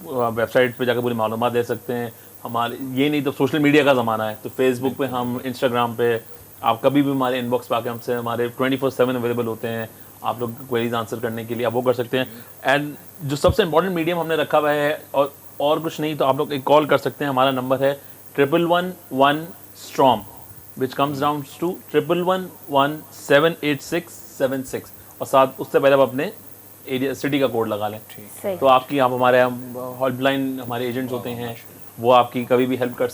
वेबसाइट पे जाकर पूरी मालूमात दे सकते हैं। हमारे ये नहीं तो सोशल मीडिया का ज़माना है, तो फेसबुक पे हम, इंस्टाग्राम पे आप कभी भी हमारे इनबॉक्स पे आके हमसे, हमारे 24/7 अवेलेबल होते हैं। आप लोग क्वेरीज आंसर करने के लिए आप वो कर सकते हैं। एंड जो सबसे इंपॉर्टेंट मीडियम हमने रखा हुआ है और कुछ नहीं तो आप लोग एक कॉल कर सकते हैं। हमारा नंबर है 1111 strong, which comes down two 11178676 और साथ उससे पहले आप अपने एरिया सिटी का कोड लगा लें। सही। तो आपकी आप हमारे हेल्पलाइन, हमारे एजेंट्स होते हैं, वो आपकी कभी भी हेल्प कर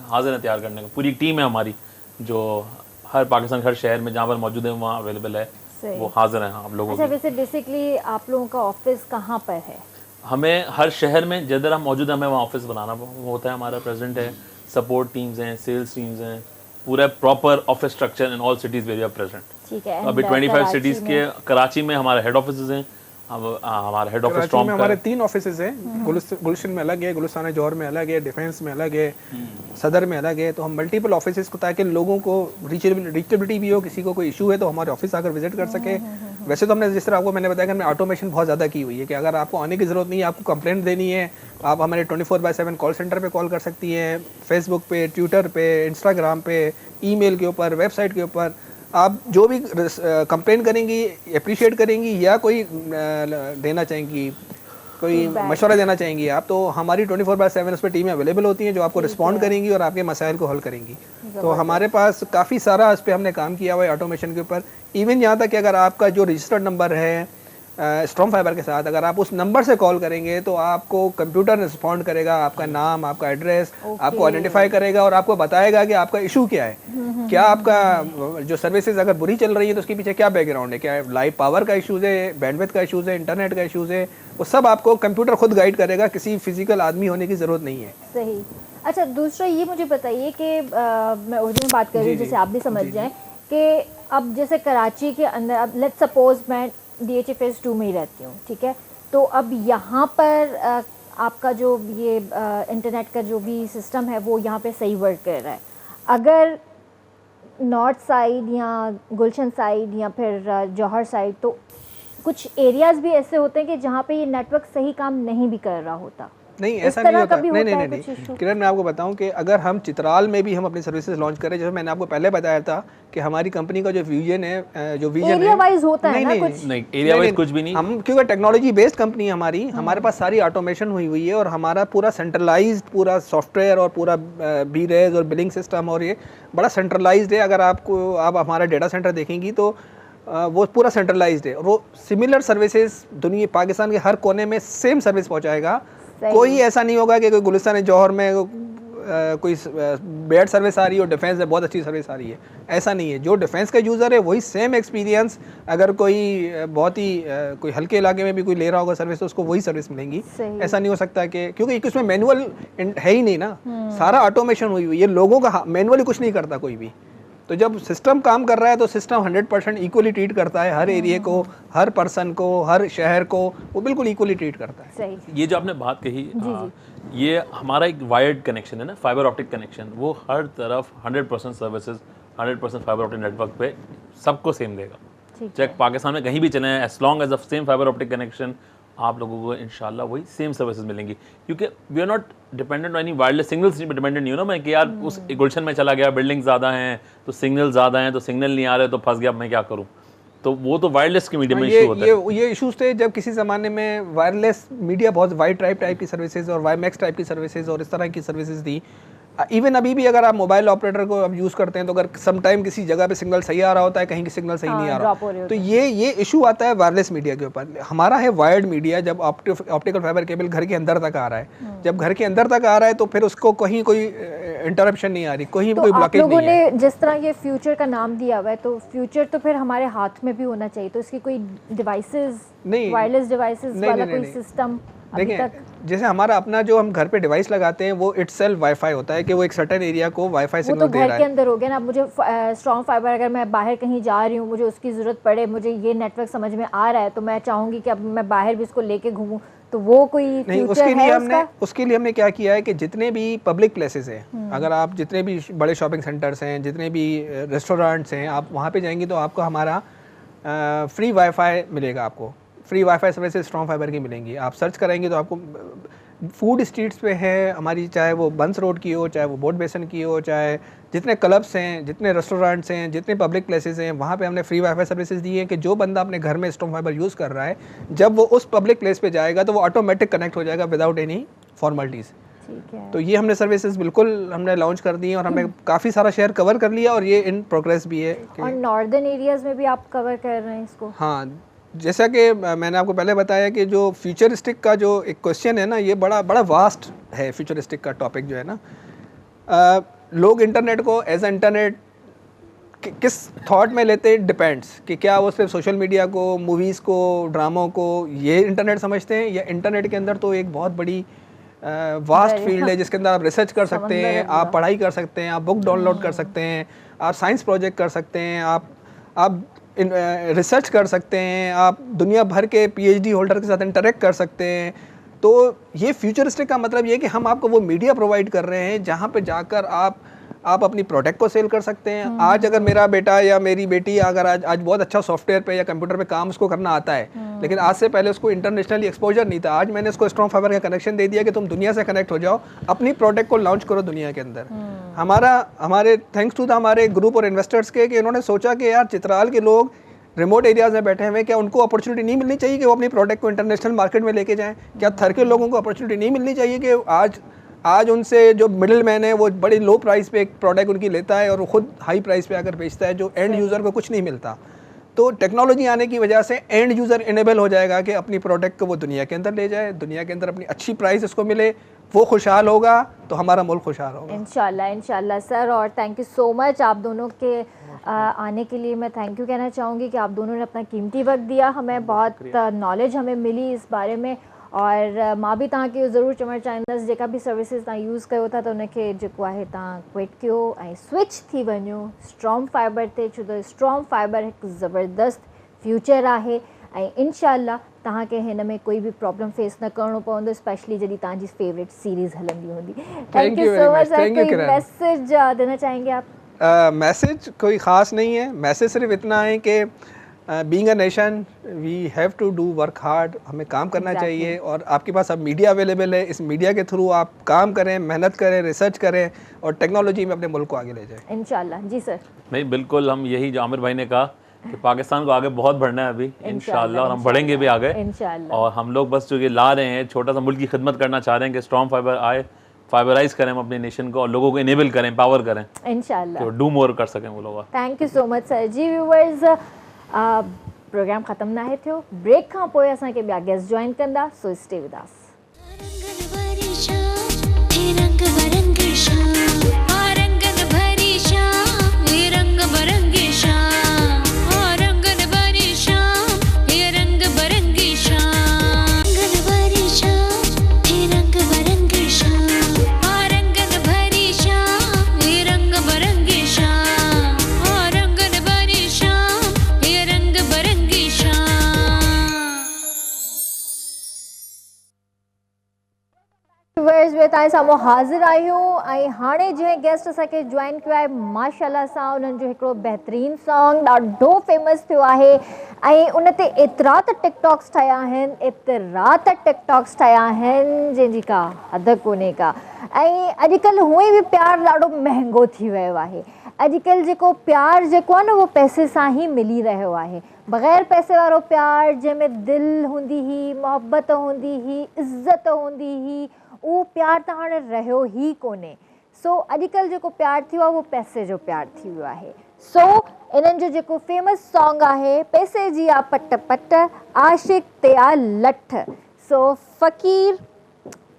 हाजिर है तैयार करने को। पूरी टीम है हमारी जो हर पाकिस्तान हर शहर में जहाँ पर मौजूद है वहाँ अवेलेबल है, सही। वो हाजिर हैं आप लोगों अच्छा की। वैसे बेसिकली आप लोगों का ऑफिस कहाँ पर है? हमें हर शहर में जिधर हम मौजूद हैं हमें वहाँ ऑफिस बनाना होता है। हमारा प्रेजेंट है, सपोर्ट टीम्स हैं, सेल्स टीम्स हैं, पूरा proper office structure in all cities where we are present. ठीक है। अभी and, 25 सिटीज़ कराची के में- कराची में हमारे हेड ऑफिस हैं। हमारा हेड ऑफिस कराची में स्ट्रॉन्ग हमारे 3 ऑफिसेज हैं। गुलशन में अलग है, गुलिस्तान जौहर में अलग है, डिफेंस में अलग है, सदर में अलग है। तो हम मल्टीपल ऑफिसेज को, ताकि लोगों को रीचेबिलिटी भी हो, किसी को कोई इशू है तो हमारे ऑफिस आकर विजिट कर सके। वैसे तो हमने जिस तरह आपको मैंने बताया कि हमने ऑटोमेशन बहुत ज़्यादा की हुई है कि अगर आपको आने की ज़रूरत नहीं है, आपको कंप्लेंट देनी है, आप हमारे 24/7 कॉल सेंटर पे कॉल कर सकती हैं, फेसबुक पे, ट्विटर पे, इंस्टाग्राम पे, ईमेल के ऊपर, वेबसाइट के ऊपर। आप जो भी कंप्लेन करेंगी, अप्रिशिएट करेंगी या कोई देना चाहेंगी, कोई मशवरा देना चाहेंगी आप, तो हमारी 24/7 उस पर टीमें अवेलेबल होती हैं जो आपको रिस्पॉन्ड करेंगी और आपके मसाइल को हल करेंगी। तो हमारे पास काफ़ी सारा इस पर हमने काम किया हुआ है ऑटोमेशन के ऊपर। इवन यहाँ तक कि अगर आपका जो रजिस्टर्ड नंबर है स्ट्रॉन्ग फाइबर के साथ अगर आप उस नंबर से कॉल करेंगे तो आपको कंप्यूटर रिस्पॉन्ड करेगा, आपका नाम, आपका एड्रेस, आपको आइडेंटिफाई करेगा और आपको बताएगा कि आपका इशू क्या है, क्या आपका जो सर्विसेज अगर बुरी चल रही है तो उसके पीछे क्या बैकग्राउंड है, क्या लाइव पावर का इशूज़ है, बैंडविड्थ का इशूज़ है, इंटरनेट का इशूज़ है, वो सब आपको कंप्यूटर खुद गाइड करेगा, किसी फिजिकल आदमी होने की ज़रूरत नहीं है। सही। अच्छा, दूसरा ये मुझे बताइए कि मैं उर्दू में बात कर रही हूँ जिससे आप भी समझ जाएं कि अब जैसे कराची के अंदर, अब लेट्स सपोज मैं DHA फेज़ 2 में ही रहती हूँ, ठीक है, तो अब यहाँ पर आपका जो ये इंटरनेट का जो भी सिस्टम है वो यहाँ पे सही वर्क कर रहा है। अगर नॉर्थ साइड या गुलशन साइड या फिर जौहर साइड, तो कुछ एरियाज़ भी ऐसे होते हैं कि जहाँ पे ये नेटवर्क सही काम नहीं भी कर रहा होता। नहीं, इस ऐसा तरह नहीं होता। का भी नहीं होता नहीं है नहीं कुछ नहीं issue? किरण, मैं आपको बताऊं कि अगर हम चित्राल में भी हम अपनी सर्विसेज लॉन्च करें, जैसे मैंने आपको पहले बताया था कि हमारी कंपनी का जो विजन है, एरिया वाइज होता है ना कुछ? नहीं, एरिया वाइज कुछ भी नहीं। हम क्योंकि टेक्नोलॉजी बेस्ड कंपनी है हमारी, हमारे पास सारी ऑटोमेशन हुई है और हमारा पूरा सेंट्रलाइज्ड पूरा सॉफ्टवेयर और पूरा बीरेज और बिलिंग सिस्टम और ये बड़ा सेंट्रलाइज्ड है। अगर आप हमारा डेटा सेंटर देखेंगी तो वो पूरा सेंट्रलाइज्ड है और वो सिमिलर सर्विसेज दुनिया पाकिस्तान के हर कोने में सेम सर्विस पहुंचाएगा। कोई ऐसा नहीं होगा कि कोई गुलिस्तान जौहर में कोई बैड सर्विस आ रही है और डिफेंस में बहुत अच्छी सर्विस आ रही है, ऐसा नहीं है। जो डिफेंस का यूज़र है वही सेम एक्सपीरियंस, अगर कोई बहुत ही कोई हल्के इलाके में भी कोई ले रहा होगा सर्विस तो उसको वही सर्विस मिलेंगी। ऐसा नहीं हो सकता कि क्योंकि इसमें मैनुअल है ही नहीं ना, सारा ऑटोमेशन हुई हुई है, लोगों का मैनुअली कुछ नहीं करता कोई भी। तो जब सिस्टम काम कर रहा है तो सिस्टम 100% इक्वली ट्रीट करता है हर एरिया को, हर पर्सन को, हर शहर को, वो बिल्कुल इक्वली ट्रीट करता है। सही। ये जो आपने बात कही, ये हमारा एक वायर्ड कनेक्शन है ना, फाइबर ऑप्टिक कनेक्शन, वो हर तरफ 100% सर्विसेज 100% फाइबर ऑप्टिक नेटवर्क पे सबको सेम देगा। चाहे पाकिस्तान में कहीं भी चले, as long as the same fibre optic connection, आप लोगों को इंशाल्लाह वही सेम सर्विसेज मिलेंगी। क्योंकि we are not dependent on any wireless signals पे डिपेंडेंट नहीं हो ना मैं कि यार उस गुलशन में चला गया, बिल्डिंग ज़्यादा हैं तो सिग्नल ज़्यादा हैं, तो सिग्नल नहीं आ रहे तो फंस गया, मैं क्या करूँ। तो वो तो वायरलेस के मीडियम में इशू होता है। ये इशूज़ थे जब किसी ज़माने में वायरलेस मीडिया बहुत वाइड टाइप की सर्विसेज और वाईमैक्स टाइप की सर्विसेज और इस तरह की सर्विसेज थी। इवन अभी भी अगर आप मोबाइल ऑपरेटर को अब यूज़ करते हैं तो अगर सम टाइम किसी जगह पे सिग्नल सही आ रहा होता है, कहीं की सिग्नल सही नहीं आ रहा, तो ये इशू आता है वायरलेस मीडिया के ऊपर। हमारा है वायर्ड मीडिया, जब ऑप्टिकल फाइबर केबल घर के अंदर तक आ रहा है, जब घर के अंदर तक आ रहा है तो फिर उसको कहीं कोई इंटरप्शन नहीं आ रही, कोई ब्लॉकेज नहीं है। लोगों ने जिस तरह ये फ्यूचर का नाम दिया हुआ है, तो फ्यूचर तो फिर हमारे हाथ में भी होना चाहिए, तो इसकी कोई डिवाइसेस, वायरलेस डिवाइसेस वाला कोई सिस्टम देखिए, जैसे हमारा अपना जो हम घर पे डिवाइस लगाते हैं वो इटसेल्फ वाईफाई होता है कि वो एक सर्टेन एरिया को वाईफाई सिग्नल दे रहा है। वो तो घर के अंदर हो गया ना। मुझे स्ट्रॉन्ग फाइबर, अगर मैं बाहर कहीं जा रही हूँ, मुझे उसकी ज़रूरत पड़े, मुझे ये नेटवर्क समझ में आ रहा है, तो मैं चाहूँगी कि अब मैं बाहर भी इसको लेके घूमूँ, तो वो कोई नहीं। उसके लिए हमने क्या किया है कि जितने भी पब्लिक प्लेसेस हैं, अगर आप जितने भी बड़े शॉपिंग सेंटर्स हैं, जितने भी रेस्टोरेंट्स हैं, आप वहाँ पे जाएंगे तो आपको हमारा फ्री वाईफाई मिलेगा। आपको free wifi services strong fibre की मिलेंगी। आप सर्च करेंगे तो आपको फूड स्ट्रीट्स पे है हमारी, चाहे वो बंस रोड की हो, चाहे वो बोट बेसन की हो, चाहे जितने क्लब्स हैं, जितने रेस्टोरेंट्स हैं, जितने पब्लिक प्लेसेस हैं, वहाँ पे हमने फ्री वाईफाई सर्विसेज दी है कि जो बंदा अपने घर में स्ट्रॉन्ग फाइबर यूज़ कर रहा है, जब वो उस पब्लिक प्लेस पे जाएगा तो वो ऑटोमेटिक कनेक्ट हो जाएगा विदाउट एनी फॉर्मेलिटीज़। तो ये हमने सर्विसेज बिल्कुल हमने लॉन्च कर दी हैं और हमने काफ़ी सारा शहर कवर कर लिया और ये इन प्रोग्रेस भी है। और नॉर्दर्न एरियाज़ में भी आप कवर कर रहे हैं इसको? हाँ, जैसा कि मैंने आपको पहले बताया कि जो फ्यूचरिस्टिक का जो एक क्वेश्चन है ना, ये बड़ा वास्ट है। फ्यूचरिस्टिक का टॉपिक जो है ना, लोग इंटरनेट को एज इंटरनेट किस थॉट में लेते हैं, डिपेंड्स कि क्या वो सिर्फ सोशल मीडिया को, मूवीज़ को, ड्रामों को ये इंटरनेट समझते हैं, या इंटरनेट के अंदर तो एक बहुत बड़ी वास्ट फील्ड है जिसके अंदर आप रिसर्च कर सकते हैं, आप पढ़ाई कर सकते हैं, आप बुक डाउनलोड कर सकते हैं, आप साइंस प्रोजेक्ट कर सकते हैं, आप रिसर्च कर सकते हैं, आप दुनिया भर के PhD होल्डर के साथ इंटरेक्ट कर सकते हैं। तो ये फ्यूचरिस्टिक का मतलब ये कि हम आपको वो मीडिया प्रोवाइड कर रहे हैं जहाँ पे जाकर आप अपनी प्रोडक्ट को सेल कर सकते हैं। आज अगर मेरा बेटा या मेरी बेटी अगर आज बहुत अच्छा सॉफ्टवेयर पे या कंप्यूटर पे काम उसको करना आता है, लेकिन आज से पहले उसको इंटरनेशनली एक्सपोजर नहीं था, आज मैंने उसको स्ट्रॉन्ग फाइबर का कनेक्शन दे दिया कि तुम दुनिया से कनेक्ट हो जाओ, अपनी प्रोडक्ट को लॉन्च करो दुनिया के अंदर। हमारे थैंक्स टू हमारे ग्रुप और इन्वेस्टर्स के कि इन्होंने सोचा कि यार चित्राल के लोग रिमोट एरियाज़ में बैठे हुए, क्या उनको अपॉर्चुनिटी नहीं मिलनी चाहिए कि वो अपनी प्रोडक्ट को इंटरनेशनल मार्केट में लेके जाएं? क्या थर के लोगों को अपॉर्चुनिटी नहीं मिलनी चाहिए कि आज उनसे जो मिडिल मैन है वो बड़ी लो प्राइस पे एक प्रोडक्ट उनकी लेता है और वो खुद हाई प्राइस पे आकर बेचता है, जो एंड यूज़र को कुछ नहीं मिलता। तो टेक्नोलॉजी आने की वजह से एंड यूज़र इनेबल हो जाएगा कि अपनी प्रोडक्ट को वो दुनिया के अंदर ले जाए, दुनिया के अंदर अपनी अच्छी प्राइस उसको मिले, वो खुशहाल होगा तो हमारा मुल्क खुशहाल होगा। इंशाल्लाह इंशाल्लाह सर, और थैंक यू सो मच आप दोनों के आने के लिए। मैं थैंक यू कहना चाहूँगी कि आप दोनों ने अपना कीमती वक्त दिया, हमें बहुत नॉलेज हमें मिली इस बारे में। और मां भी तव्हांखे ज़रूरु चवणु चाहींदसि जेका बि सर्विसिस तव्हां यूज़ कयो था त उनखे जेको आहे तव्हां क्विट कयो ऐं स्विच थी वञो स्ट्रॉन्ग फाइबर ते, छो त स्ट्रॉन्ग फाइबर हिकु ज़बरदस्त फ्यूचर आहे ऐं इंशाल्लाह तव्हांखे हिन में कोई बि प्रॉब्लम फेस न करिणो पवंदो, स्पेशली जॾहिं तव्हांजी फेवरेट सीरीज़ हलंदी हूंदी। Thank you so much sir. कोई मैसेज देना चाहेंगे आप? मैसेज कोई ख़ास नहीं है, मैसेज सिर्फ इतना है कि being a nation we have to do work hard, हमें काम करना चाहिए। और आपके पास अब मीडिया अवेलेबल है, इस मीडिया के थ्रू आप काम करें, मेहनत करें, रिसर्च करें और टेक्नोलॉजी में अपने मुल्क को आगे ले जाएं इंशाल्लाह। जी सर। नहीं बिल्कुल, हम यही जो आमिर भाई ने कहा कि पाकिस्तान को आगे बहुत बढ़ना है अभी इंशाल्लाह, और हम बढ़ेंगे भी आगे इंशाल्लाह। और हम लोग बस जो ये ला रहे हैं छोटा सा मुल्क की खिदमत करना चाह रहे हैं कि स्ट्रॉन्ग फाइबर आए, फाइबराइज करें हम अपने नेशन को और लोगों को इनेबल करें, पावर करें, इंशाल्लाह तो डू मोर कर सकें वो लोग। Thank you so much sir. जी व्यूअर्स, प्रोग्राम ख़त्म ना है थियो, ब्रेक खां पोइ असांखे ॿिया गेस्ट जॉइन कंदा, सो स्टे विद अस। रंगन भरी शाम हे रंग बरंगी शाम, आ रंगन भरी शाम हे रंग बरंगी शाम, आ रंगन भरी शाम हे रंग बरंगी शाम, रंगन भरी शाम हे रंग बरंगी शाम, आ रंगन भरी शाम हे रंग बरंगी शाम, आ रंगन भरी शाम हे रंग बरंगी शाम। व्यूअर्स में तव्हां साम्हूं हाज़िर आहियूं ऐं हाणे जंहिं गेस्ट असांखे जॉइन कयो आहे माशाल्लाह सां उन्हनि जो हिकिड़ो बहितरीनु सॉन्ग ॾाढो फेमस थियो आहे ऐं उन ते एतिरा त टिकटॉक्स ठाहिया आहिनि, एतिरा त टिकटॉक्स ठाहिया आहिनि जंहिंजी का हद कोन्हे का। ऐं अॼुकल्ह हूअं बि प्यारु ॾाढो महांगो थी वियो आहे। अॼुकल्ह जेको प्यारु जेको आहे न उहो पैसे सां ई मिली रहियो आहे। बग़ैर पैसे वारो प्यारु जंहिंमें दिलि हूंदी हुई, मोहबत हूंदी हुई, इज़त हूंदी हुई, उहो प्यारु त हाणे रहियो ई कोन्हे। सो अॼुकल्ह जेको प्यारु थियो आहे उहो पैसे जो प्यारु थी वियो आहे। सो इन्हनि जो जेको फेमस सॉन्ग आहे पैसे जी आ पट पट, आशिक ते आ लठ। सो फ़क़ीर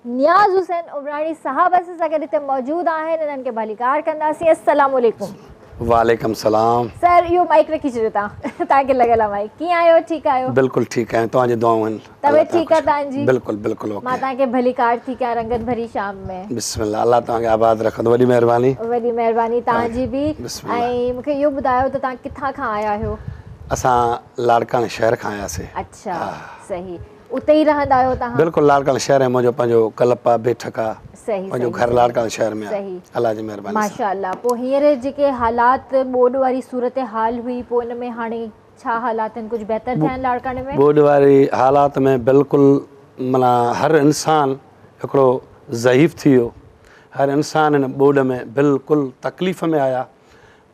नियाज़ हुसैन उमरानी साहब असां गॾु हिते मौजूदु आहिनि, इन्हनि खे भलीकार कंदासीं। अस्सलाम वालेकुम। वालेकुम सलाम। सर इहो माइक रखी छॾियो तव्हांखे लॻियल आहे माइक। कीअं आहियो? ठीकु आहियो? बिल्कुलु ठीकु आहियां, तव्हांजी दुआऊं आहिनि। तबियत ठीकु आहे तव्हांजी? बिल्कुलु बिल्कुलु मां ओके। तव्हांखे भलीकार थी कयां रंगत भरी शाम में। बिस्मिल्लाह, अल्लाह तव्हांखे आबाद रखंदो, वॾी महिरबानी। वॾी महिरबानी तव्हांजी बि। बिस्मिल्लाह। ऐं मूंखे इहो ॿुधायो त तव्हां किथां खां आया आहियो? असां लाड़काने शहर खां आयासीं। अच्छा सही, उते ई रहंदा आहियो तव्हां? बिल्कुलु लाड़काने शहर है, मुंहिंजो पंहिंजो कलप आहे, बेठक आहे, सही मुंहिंजो सही घर लाड़काने शहर में आहे। सही। अल्लाह जी महिरबानी सां। माशाल्लाह। पोइ हींअर जेके हालात ॿोॾ वारी सूरत हाल हुई, पोइ इन में हाणे छा हालात आहिनि? कुझु बहितर थिया आहिनि लाड़काने में? ॿोॾ वारी हालात में बिल्कुलु माना हर इंसान हिकिड़ो ज़ईफ़ थी वियो, हर इंसान हिन ॿोॾ में बिल्कुलु तकलीफ़ में आया।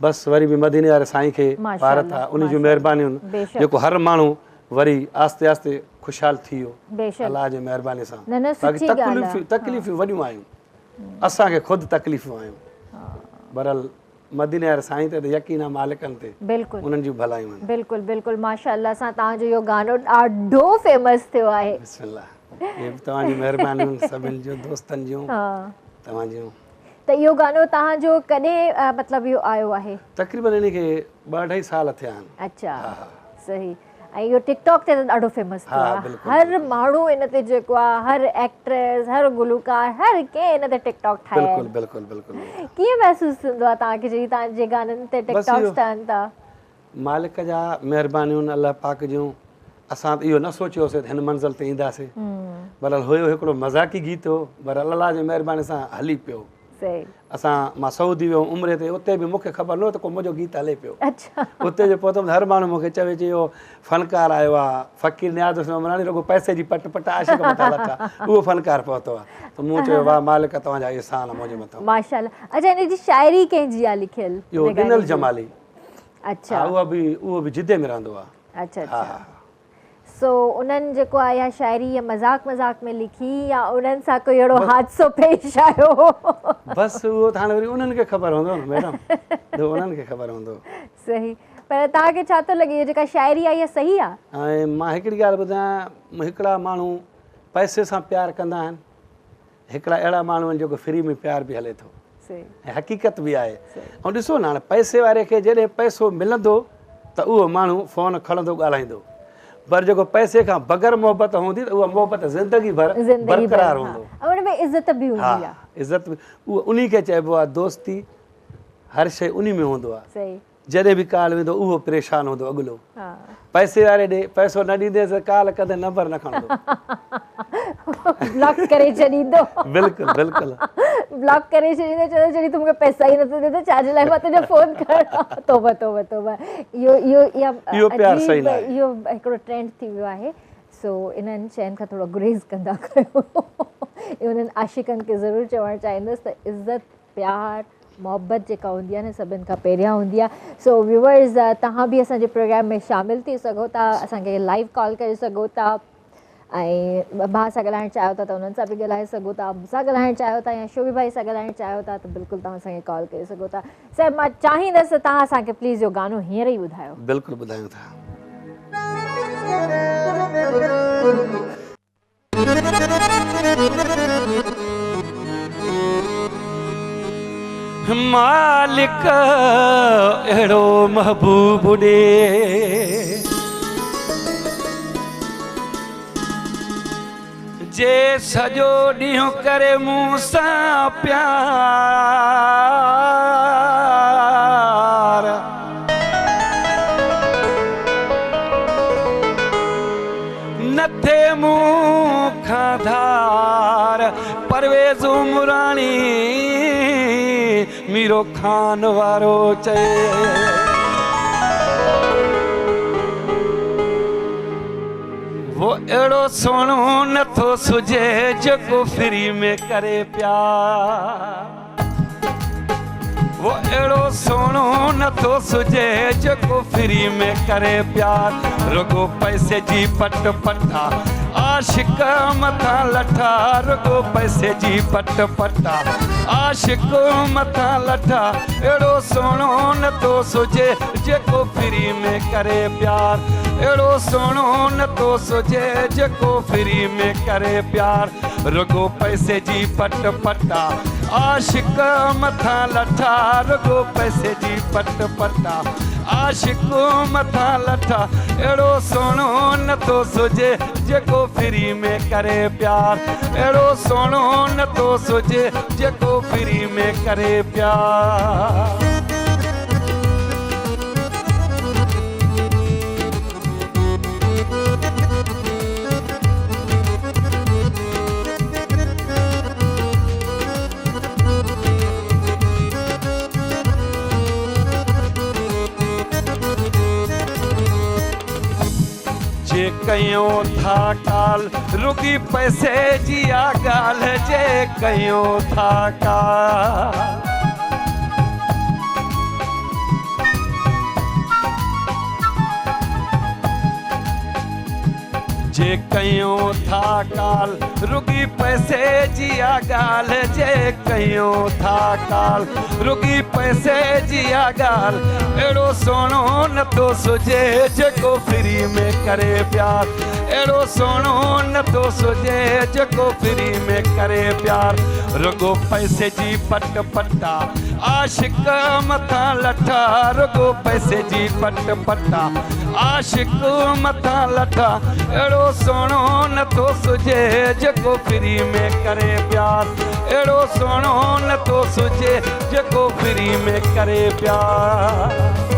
बसि वरी बि मदीने वारे साईं खे भारत आहे, उन जूं महिरबानियूं जेको हर माण्हू वरी आस्ते आस्ते खुशहाल थी वियो बेशक। अल्लाह जी महिरबानी सां। न न बाक़ी सुठी ॻाल्हि आहे। तकलीफ़ूं वॾियूं आयूं, असांखे ख़ुदि तकलीफ़ूं आयूं। बहरहाल मदीने वारे साईं ते यकीन आहे, मालिकनि ते, बिल्कुलु उन्हनि जूं भलायूं आहिनि। बिल्कुलु बिल्कुलु माशाल्लाह सां तव्हांजो इहो गानो ॾाढो फेमस थियो आहे। बिस्मिल्लाह, इहे बि तव्हांजी महिरबानियूं सभिनि जूं, दोस्तनि जूं, हा तव्हांजूं। त इहो गानो तव्हांजो कॾहिं मतिलबु इहो आयो आहे? तक़रीबन इन खे 2-2.5 साल थिया आहिनि। अच्छा सही। ऐं इहो टिकटॉक ते त ॾाढो फेमस थियो हा, आहे। बिल्कुलु, हर माण्हू इन ते जेको आहे, हर एक्ट्रेस, हर गुलकार, हर कंहिं इन ते टिकटॉक ठाहिया बिल्कुलु आहिनि। बिल्कुलु बिल्कुलु। कीअं महसूसु थींदो आहे तव्हांखे जॾहिं तव्हांजे गाननि ते टिकटॉक्स ठहनि था? मालिक जा महिरबानियूं, अल्लाह पाक जूं। असां त इहो न सोचियोसीं त हिन मंज़िल ते ईंदासीं। बहरहाल हुयो हिकिड़ो मज़ाक़ी गीत हो, बहरहाल अल्लाह जी महिरबानी सां हली पियो। सही। असां मां सऊदी वियो उमिरि ते, उते बि मूंखे ख़बर न हो त को मुंहिंजो गीत हले पियो। अच्छा उते जो पहुतमि हर माण्हू मूंखे चवे इहो फनकार आयो आहे, फ़क़ीर नियाज़ हुसैन उमरानी, रुॻो पैसे जी पट पट आशिक़ मथां लटा, उहो फनकार पहुतो आहे। त मूं चयो वाह मालिक तव्हांजा एहसान आहे मुंहिंजे मथां। माशाल्लाह। अच्छा इन जी शाइरी कंहिंजी आहे लिखियल? इहो ॾिनल जमाली। अच्छा उहो बि जिदे में रहंदो आहे। अच्छा अच्छा सो उन्हनि जेको आहे इहा शाइरी या मज़ाक में लिखी या उन्हनि सां कोई अहिड़ो हादसो पेश आयो? बसि उहो त हाणे वरी उन्हनि खे ख़बर हूंदो न मैडम, उन्हनि खे ख़बर हूंदो। सही, पर तव्हांखे छा थो लॻे जेका शाइरी आहे इहा सही आहे? ऐं मां हिकिड़ी ॻाल्हि ॿुधायां, हिकिड़ा माण्हू पैसे सां प्यारु कंदा आहिनि, हिकिड़ा अहिड़ा माण्हू आहिनि जेको फ्री में प्यार बि हले थो, ऐं हक़ीक़त बि आहे। ऐं ॾिसो न हाणे पैसे वारे खे जॾहिं पैसो मिलंदो त उहो माण्हू फ़ोन खणंदो ॻाल्हाईंदो, पर जेको पैसे खां बग़ैर मोहबत हूंदी त उहा मोहबत ज़िंदगी भर बरक़रार हूंदो। उन में इज़त बि हूंदी आहे। हा, इज़त बि उहो उन्ही खे चइबो आहे दोस्ती, हर शइ उन्ही में हूंदो आहे। सही, जॾहिं बि कॉल वेंदो उहो परेशान हूंदो अॻिलो, हा, पैसे वारे ॾे पैसो न ॾींदेसि कॉल कॾहिं नंबर न खणंदो। ब्लॉक करे छॾींदो। बिल्कुलु बिल्कुलु ब्लॉक करे छॾींदो, चवंदो जॾहिं तूं मूंखे पैसा ई नथो ॾे त छाजे लाइ मां तुंहिंजो फ़ोन कयां? तोबा तोबा तोबा, इहो प्यार सही न आहे। इहो हिकिड़ो ट्रेंड थी वियो आहे। सो इन्हनि शयुनि खां थोरो गुरेज़ कंदा कयो। उन्हनि आशिक़नि खे ज़रूरु चवणु चाहींदुसि त इज़त, प्यार, मोहब्बत जेका हूंदी आहे न सभिनि खां पहिरियां हूंदी आहे। सो व्यूअर्स, तव्हां बि असांजे प्रोग्राम में शामिलु थी सघो था, असांखे लाइव कॉल करे सघो था, ऐं भाउ सां ॻाल्हाइणु चाहियो था त उन्हनि सां बि ॻाल्हाए सघो था, मूंसां ॻाल्हाइणु चाहियो था या शोभी भाई सां ॻाल्हाइणु चाहियो था त बिल्कुलु तव्हां असांखे कॉल करे सघो था। सर, मां चाहींदसि तव्हां असांखे प्लीज़ इहो गानो हींअर ई ॿुधायो। बिल्कुलु ॿुधायूं था। मालिक अहिड़ो महबूब ॾे जे सॼो ॾींहुं करे मूं सां प्यार, नथे मूं खां धार, परवेज़ उमराणी मीरो खान वारो चए। वो अहिड़ो सोणो नथो सुझे जेको फ्री में करे प्यार, वो अहिड़ो सोणो नथो सुझे जेको फ्री में करे प्यार, रुगो पैसे जी पट पटा आशिक मथां लठा, रुगो पैसे जी पट पटा आशिक मथां लठा, अहिड़ो सोणो नथो सुझे जेको फ्री में करे प्यार, अहिड़ो सोणो नथो सुझे जेको फ्री में करे प्यार, रुगो पैसे जी पट पटा आशिक मथां लठा, रुगो पैसे जी पट पटा आशिक मथां लठा, अहिड़ो सोणो नथो सुझे जेको फ्री में करे प्यार, अहिड़ो सोणो नथो सुझे जेको फ्री में करे प्यार। जे कयूं था काल रुगी पैसे जी आ ॻाल्हि, जे कयूं था काल जे कयूं था काल रुगी पैसे जी आ ॻाल्हि, जे कयूं था काल रुगी पैसे जी आ ॻाल्हि, अहिड़ो सोणो नथो सुझे जेको फ्री में करे प्यार, अहिड़ो सोणो नथो सुझे जेको फ्री में करे प्यार, रुगो पैसे जी पट पटा आशिक मथां लठा, रुगो पैसे जी पट पटा आशिक मथां लठा, अहिड़ो सोणो नथो सुझे जेको फ्री में करे प्यार, अहिड़ो सोणो नथो सुझे जेको फ्री में करे प्यार।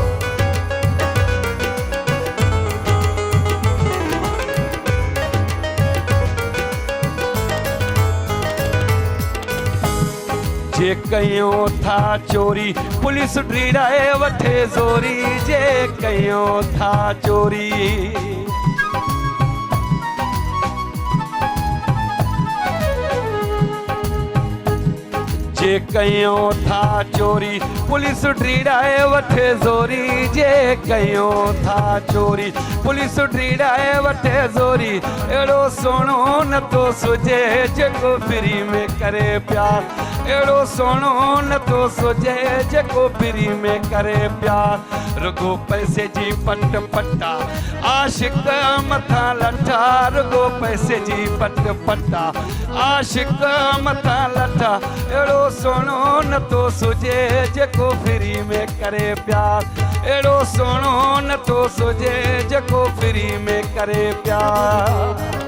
जे कयूं था चोरी पुलिस ड्रीड़ाए वठे ज़ोरी, जे कयूं था चोरी जे कयूं था चोरी पुलिस ड्रीड़ाए वठे वठे ज़ोरी जे कयूं था चोरी पुलिस ड्रीडाए वठे ज़ोरी अहिड़ो सुहिणो नथो सुझे जेको फ्री में करे प्यार अहिड़ो सुहिणो नथो सुझे जेको फ्री में करे प्यार रुगो पैसे जी पट पटा आशिक मथां लठा रुगो पैसे जी पट पटा आशिक मथां लठा अहिड़ो सुहिणो नथो सुझे जेको फ्री में करे प्यार अहिड़ो सुहिणो नथो सुझे जेको फ्री में करे प्यार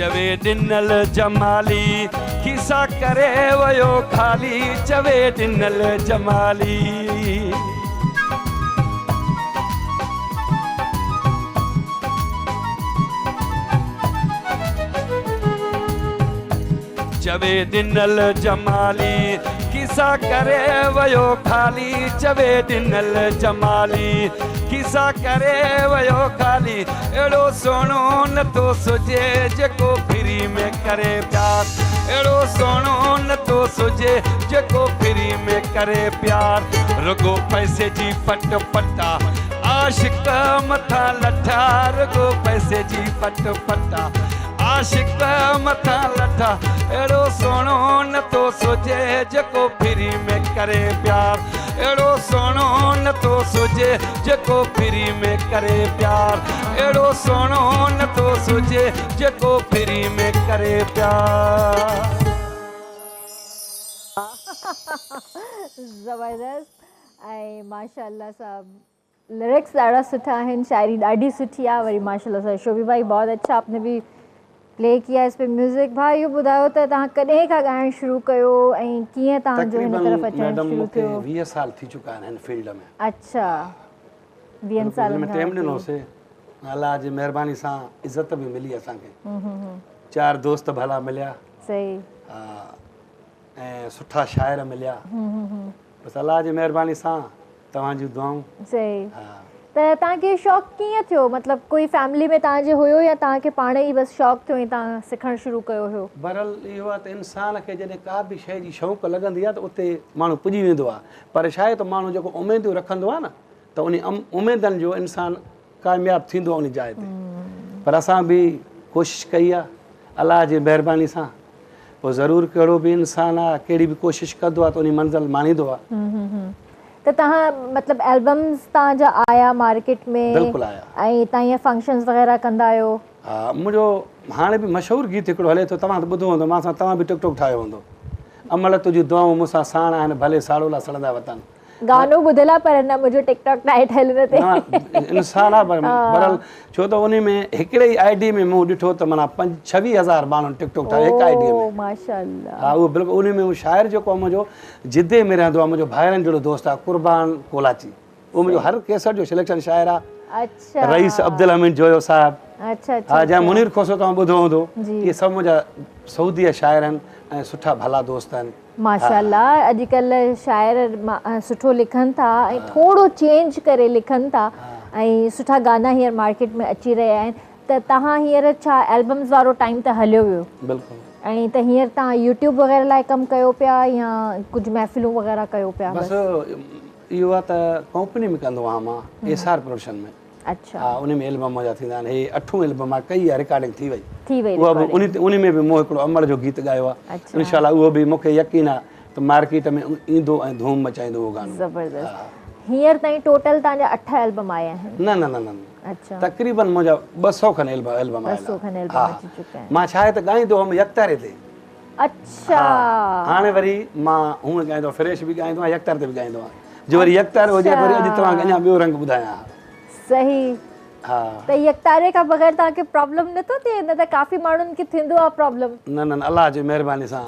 चवे ॾिनल जमाली खिसा करे वयो खाली चवे ॾिनल जमाली चवे ॾिनल जमाली किसा करे वयो खाली चवे ॾिनल जमाली किसा करे वयो खाली अहिड़ो सुहिणो नथो सुझे जेको फ्री में करे प्यार अहिड़ो सुहिणो नथो सुझे जेको फ्री में करे प्यार रुगो पैसे जी पट पटा आशिक मथां लठा रुगो पैसे जी पट पटा आशिक मथां लठा अहिड़ो सुहिणो नथो सुझे जेको फ्री में करे प्यार अहिड़ो सुहिणो नथो सुझे जेको फ्री में करे प्यार अहिड़ो सुहिणो नथो सुझे जेको फ्री में करे प्यार ज़बरदस्त ऐं माशाल्लाह साहब लिरिक्स ॾाढा सुठा आहिनि शायरी ॾाढी सुठी आहे वरी माशाल्लाह सां शोभी भाई बहुत अच्छा आपने भी प्ले किया इस पे म्यूज़िक भाई इहो ॿुधायो त तव्हां कॾहिं खां ॻाइणु शुरू कयो ऐं कीअं तव्हांजो हिन तरफ़ अचणु मैडम शुरू मूंखे थियो 20 साल थी चुका आहिनि हिन फील्ड में अच्छा 20 सालनि में खां टाइम वठी। ॾिनोसीं अलाह जी महिरबानी सां इज़त बि मिली असांखे 4 दोस्त भला मिलिया सही ऐं सुठा शाइर मिलिया बसि अलाह जी महिरबानी सां तव्हांजूं दुआऊं सही त तव्हांखे शौक़ु कीअं थियो मतिलबु कोई फैमिली में तव्हांजे हुयो या तव्हांखे पाण ई बसि शौक़ु थियो ऐं तव्हां सिखणु शुरू कयो हुयो बहरहाल इहो आहे त इंसान खे जॾहिं का बि शइ जी शौक़ु लॻंदी आहे त उते माण्हू पुॼी वेंदो आहे पर छा आहे त माण्हू जेको उमेदूं रखंदो आहे न त उन उमेदनि जो इंसानु कामयाबु थींदो आहे उन जाइ ते पर असां बि कोशिशि कई आहे अलाह जी महिरबानी सां पोइ ज़रूरु कहिड़ो बि इंसानु आहे कहिड़ी बि कोशिशि कंदो आहे त उन मंज़िल माणींदो आहे त तव्हां मतिलबु एल्बम्स तव्हांजा आया मार्केट में बिल्कुलु आया ऐं तव्हां ईअं फंक्शन्स वग़ैरह कंदा आहियो हा मुंहिंजो हाणे बि मशहूरु गीत हिकिड़ो हले थो तव्हां त ॿुधो हूंदो मां सां तव्हां बि टिकटॉक ठाहियो हूंदो अमल तुंहिंजी दुआऊं मूंसां साण आहिनि भले साड़ोला सड़ंदा वतन गानो ॿुधियल आहे पर न मुंहिंजो टिकटॉक नाहे ठहियल न थिए इंसान आहे बहरहाल छो त उन में हिकिड़े ई आई डी में मूं ॾिठो त माना 26,000 माण्हुनि टिकटॉक ठाहियो हिकु आई डी में माशाअल्लाह हा उहो बिल्कुलु उन में उहो शाइर जेको आहे मुंहिंजो जिदे में रहंदो आहे मुंहिंजो भाइरनि जहिड़ो दोस्त आहे कुर्बान कोलाची उहो मुंहिंजो हर केसर जो सिलेक्शन शाइर आहे अच्छा रईस अब्दुल हमीद जोयो साहिबु अच्छा अच्छा हा जंहिं मुनीर खोसो तव्हां ॿुधो हूंदो जी। इहे सभु मुंहिंजा सऊदी शाइर आहिनि ऐं सुठा भला दोस्त आहिनि माशाअल्लाह अॼुकल्ह शाइर सुठो लिखनि था ऐं थोरो चेंज करे लिखनि था ऐं सुठा गाना हींअर मार्केट में अची रहिया आहिनि त तव्हां हींअर छा एल्बम्स वारो टाइम त हलियो वियो बिल्कुलु ऐं त हींअर तव्हां यूट्यूब वग़ैरह लाइ कमु कयो पिया या कुझु महफ़िलूं वग़ैरह कयो पिया बसि इहो आहे त कंपनी में कंदो आहियां मां एसआर प्रोडक्शन में अच्छा हा उन में एल्बम मुंहिंजा थींदा आहिनि हे 8 एल्बम आहे कई आहे रिकॉर्डिंग थी वई थी वई उहा बि उन में बि मूं हिकिड़ो अमर जो गीत ॻायो आहे अच्छा। इनशाला उहो बि मूंखे यकीन आहे त मार्केट में ईंदो ऐं धूम मचाईंदो उहो गानो ज़बरदस्त हींअर ताईं टोटल तव्हांजा 8 एल्बम आया आहिनि न न न न अच्छा तक़रीबन मुंहिंजा 200 खनि एल्बम 200 खनि एल्बम हा अची चुका आहिनि मां छा आहे त ॻाईंदो हुउमि यकतारे ते अच्छा हाणे वरी मां हूअं ॻाईंदो आहियां फ्रेश बि ॻाईंदो आहियां यकतार ते बि ॻाईंदो आहियां जो वरी यकतार हुजे वरी अॼु तव्हांखे अञा ॿियो रंग ॿुधायां सही हा त यकतारे खां बग़ैर तव्हांखे प्रॉब्लम नथो थिए न त काफ़ी माण्हुनि खे थींदो आहे प्रॉब्लम न न न अलाह जी महिरबानी सां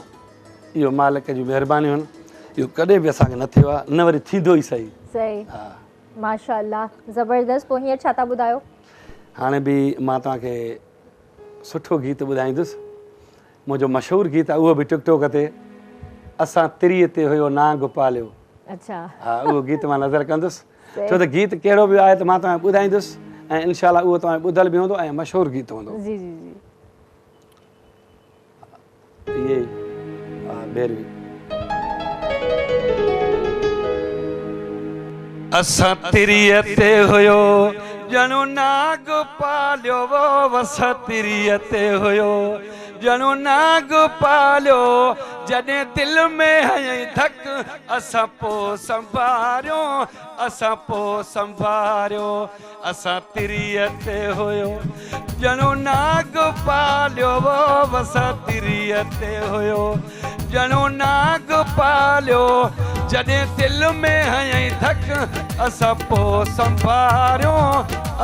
इहो मालिक जी महिरबानी आहिनि इहो कॾहिं बि असांखे न थियो आहे न वरी थींदो ई सही सही हा माशाअल्लाह ज़बरदस्त पोइ हींअर छा था ॿुधायो हाणे बि मां तव्हांखे सुठो गीत ॿुधाईंदुसि मुंहिंजो मशहूरु गीत आहे उहो बि टिकटॉक ते असां तिरीअ ते हुयो नांग पालियो अच्छा हा उहो गीत मां नज़र कंदुसि छो त गीत कहिड़ो बि आहे त मां तव्हांखे ॿुधाईंदुसि ऐं इनशाला उहो तव्हांखे ॿुधल बि हूंदो ऐं मशहूरु गीत हूंदो जी जी जी इहे हा बेरवी असां तिरीअ ते हुयो ॼणो नाग पालियो वो वस तिरीअ ते हुयो ॼणो नाग पालियो जॾहिं दिलि में हयईं धक असां पोइ संभारियो असां पोइ संभारियो असां तिरीअ ते हुयो ॼणो नाग पालियो वो वस तिरीअ ते हुयो ॼणो नाग पालियो जॾहिं दिलि में हयईं धक असां पोइ संभारियो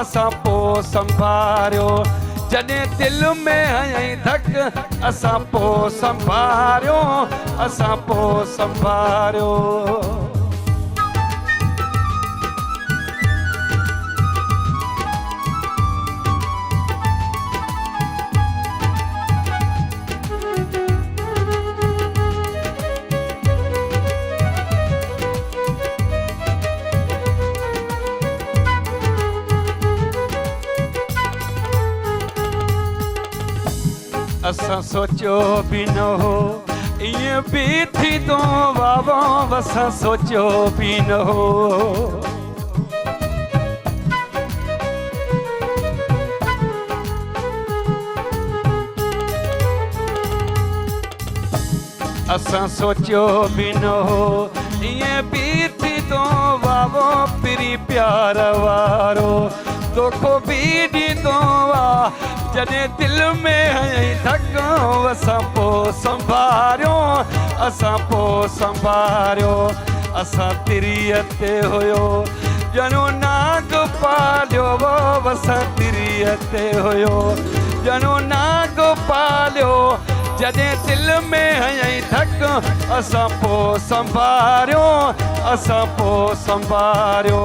असां पोइ संभारियो जॾहिं दिलि में हयईं धक असां पोइ संभारियो असां पोइ संभारियो असां सोचियो बि न हो ईअं बि थींदो वावो असां सोचियो बि न हो असां सोचियो बि न हो ईअं बि थींदो वावो पिरी प्यार वारो दोखो बि ॾींदो आहे जॾहिं दिलि में हयईं धक असां पोइ संभारियो असां पोइ संभारियो असां तिरीअ ते हुयो ॼणो नाग पालियो वो असां तिरीअ ते हुयो ॼणो नाग पालियो जॾहिं दिलि में हयईं धक असां पोइ संभारियो असां पोइ संभारियो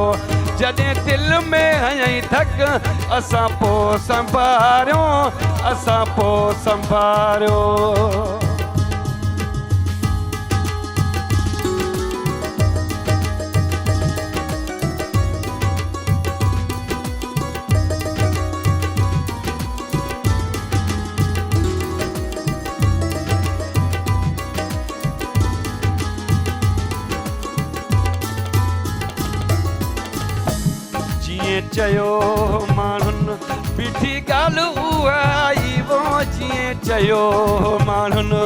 जॾहिं दिलि में हयईं धक असां पोइ संभारियो असां पोइ संभारियो जीअं चयो माण्हुनि बीठी ॻाल्हि उहा आई वो जीअं चयो माण्हुनि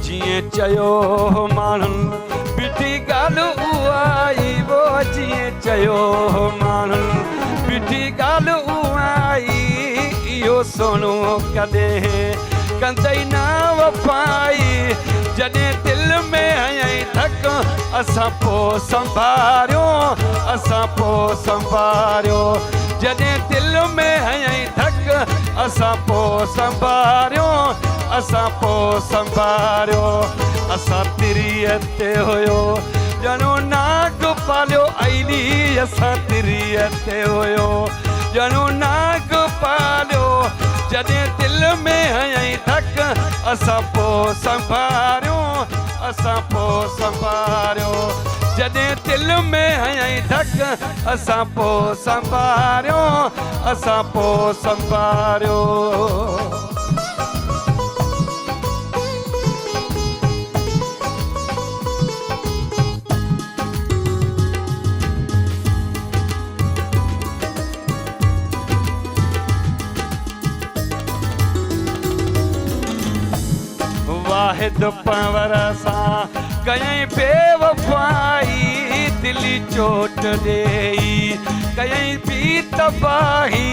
जीअं चयो माण्हुनि बीठी ॻाल्हि उहा आई वो जीअं चयो माण्हुनि बीठी ॻाल्हि उहा आई इहो सोनो कॾहिं कंदई न वफ़ाई जॾहिं दिलि में हयईं धक असां पोइ संभारियो असां पोइ संभारियो जॾहिं दिलि में हयईं धक असां पोइ संभारियो असां पोइ संभारियो असां तिरीअ ते हुयो ॼणो नाग पालियो आईली असां तिरीअ ते हुयो ॼणो नाग पालियो जॾहिं दिलि में हयईं धक असां पोइ संभारियो असां पोइ संभारियो जॾहिं दिलि में हयईं धक असां पोइ संभारियो असां पोइ संभारियो वाहिद पंवर सां कयईं बेवफ़ाई दिली चोट ॾेई कयईं बि तबाही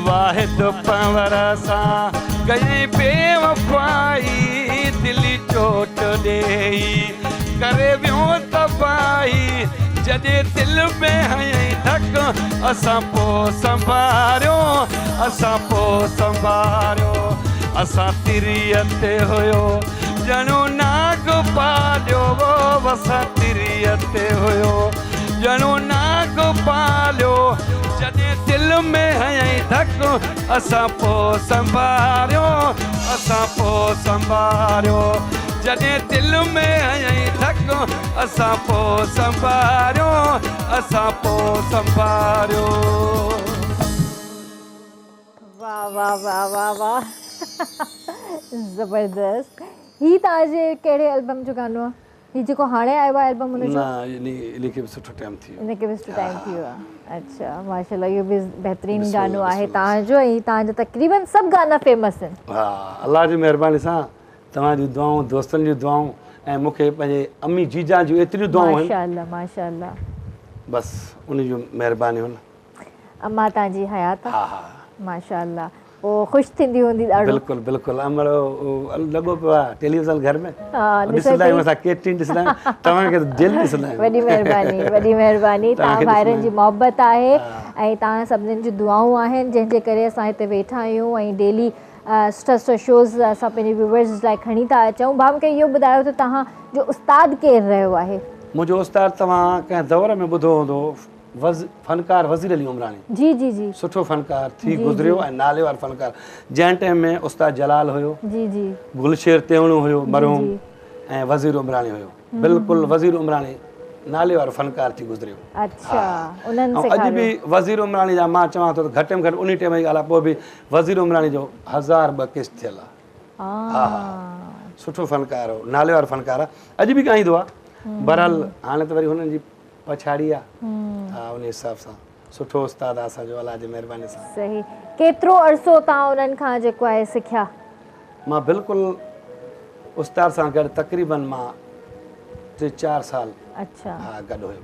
वाहिद पंवर सां कयईं बेवफ़ाई दिली चोट ॾेई करे वियो तबाही जॾहिं दिलि में हयईं धक असां पोइ संभारियो असां पोइ संभारियो असां तिरीअ ते हुयो ॼणो नाग पालियो असां तिरीअ ते हुयो ॼणो नाग पालियो जॾहिं दिलि में हयईं धक असां पोइ संभारियो असां पोइ संभारियो जॾहिं दिलि में हयईं धक असां पोइ संभारियो असां पोइ संभारियो वाह वाह वाह वाह वाह ज़बरदस्त ही तव्हांजे कहिड़े एल्बम जो गानो आहे ही जेको हाणे आयो आहे एल्बम हुन जो इनखे बि सुठो टाइम थी इनखे बि सुठो टाइम थी वियो आहे अच्छा माशाल्लाह इहो बि बहितरीनु गानो आहे तव्हांजो ऐं तव्हांजा तक़रीबन सभु गाना फेमस आहिनि हा अलाह जी महिरबानी सां तव्हांजूं दुआऊं दोस्तनि जूं दुआऊं ऐं मूंखे पंहिंजे अम्मी जीजा जूं एतिरियूं दुआऊं आहिनि माशाल्लाह माशाल्लाह बसि उन जूं महिरबानियूं अम्मा तव्हांजी हयात आहे हा हा माशाल्लाह पोइ ख़ुशि थींदी हूंदी ॾाढो बिल्कुलु बिल्कुलु अमड़ो लॻो पियो आहे टेलीविज़न घर में हा ॾिसंदा आहियूं असां केतिरी ॾिसंदा आहियूं तव्हांखे दिलि ॾिसंदा आहियूं वॾी महिरबानी तव्हां ॿाहिरनि जी मोहबत आहे ऐं तव्हां सभिनीनि जूं दुआऊं आहिनि जंहिंजे करे असां हिते वेठा आहियूं ऐं डेली सुठा सुठा शोज़ असां पंहिंजे व्यूवर्स लाइ खणी था अचूं भाउ मूंखे इहो ॿुधायो त तव्हांजो उस्ताद केरु रहियो आहे मुंहिंजो उस्ताद तव्हां कंहिं दौर में ॿुधो हूंदो फनकार वज़ीर अली उमराणी जी जी जी सुठो फनकार थी गुज़रियो ऐं नाले वारो फनकार जंहिं टाइम में उस्ताद जलाल हुयो जी जी गुलशेर तेवणो हुयो मरहूम ऐं वज़ीर उमराणी हुयो बिल्कुलु वज़ीर उमराणी नाले वारो फनकार थी गुज़रियो अच्छा उन्हनि ऐं अॼु बि वज़ीर उमराणी जा मां चवां थो त घटि में घटि उन टाइम जी ॻाल्हि आहे पोइ बि वज़ीर उमराणी जो 1002 केस थियल आहे हा हा सुठो फनकार हो नाले वारो फनकार आहे अॼु बि ॻाईंदो आहे बहरहाल हाणे त वरी हुननि जी पछाड़ी आहे हा उन हिसाब सां सुठो उस्ताद आहे असांजो अलाह जी महिरबानी सां सही केतिरो अरसो तव्हां उन्हनि खां जेको आहे सिखिया मां बिल्कुलु उस्ताद सां गॾु तक़रीबन मां 3-4 साल अच्छा हा गॾु हुयो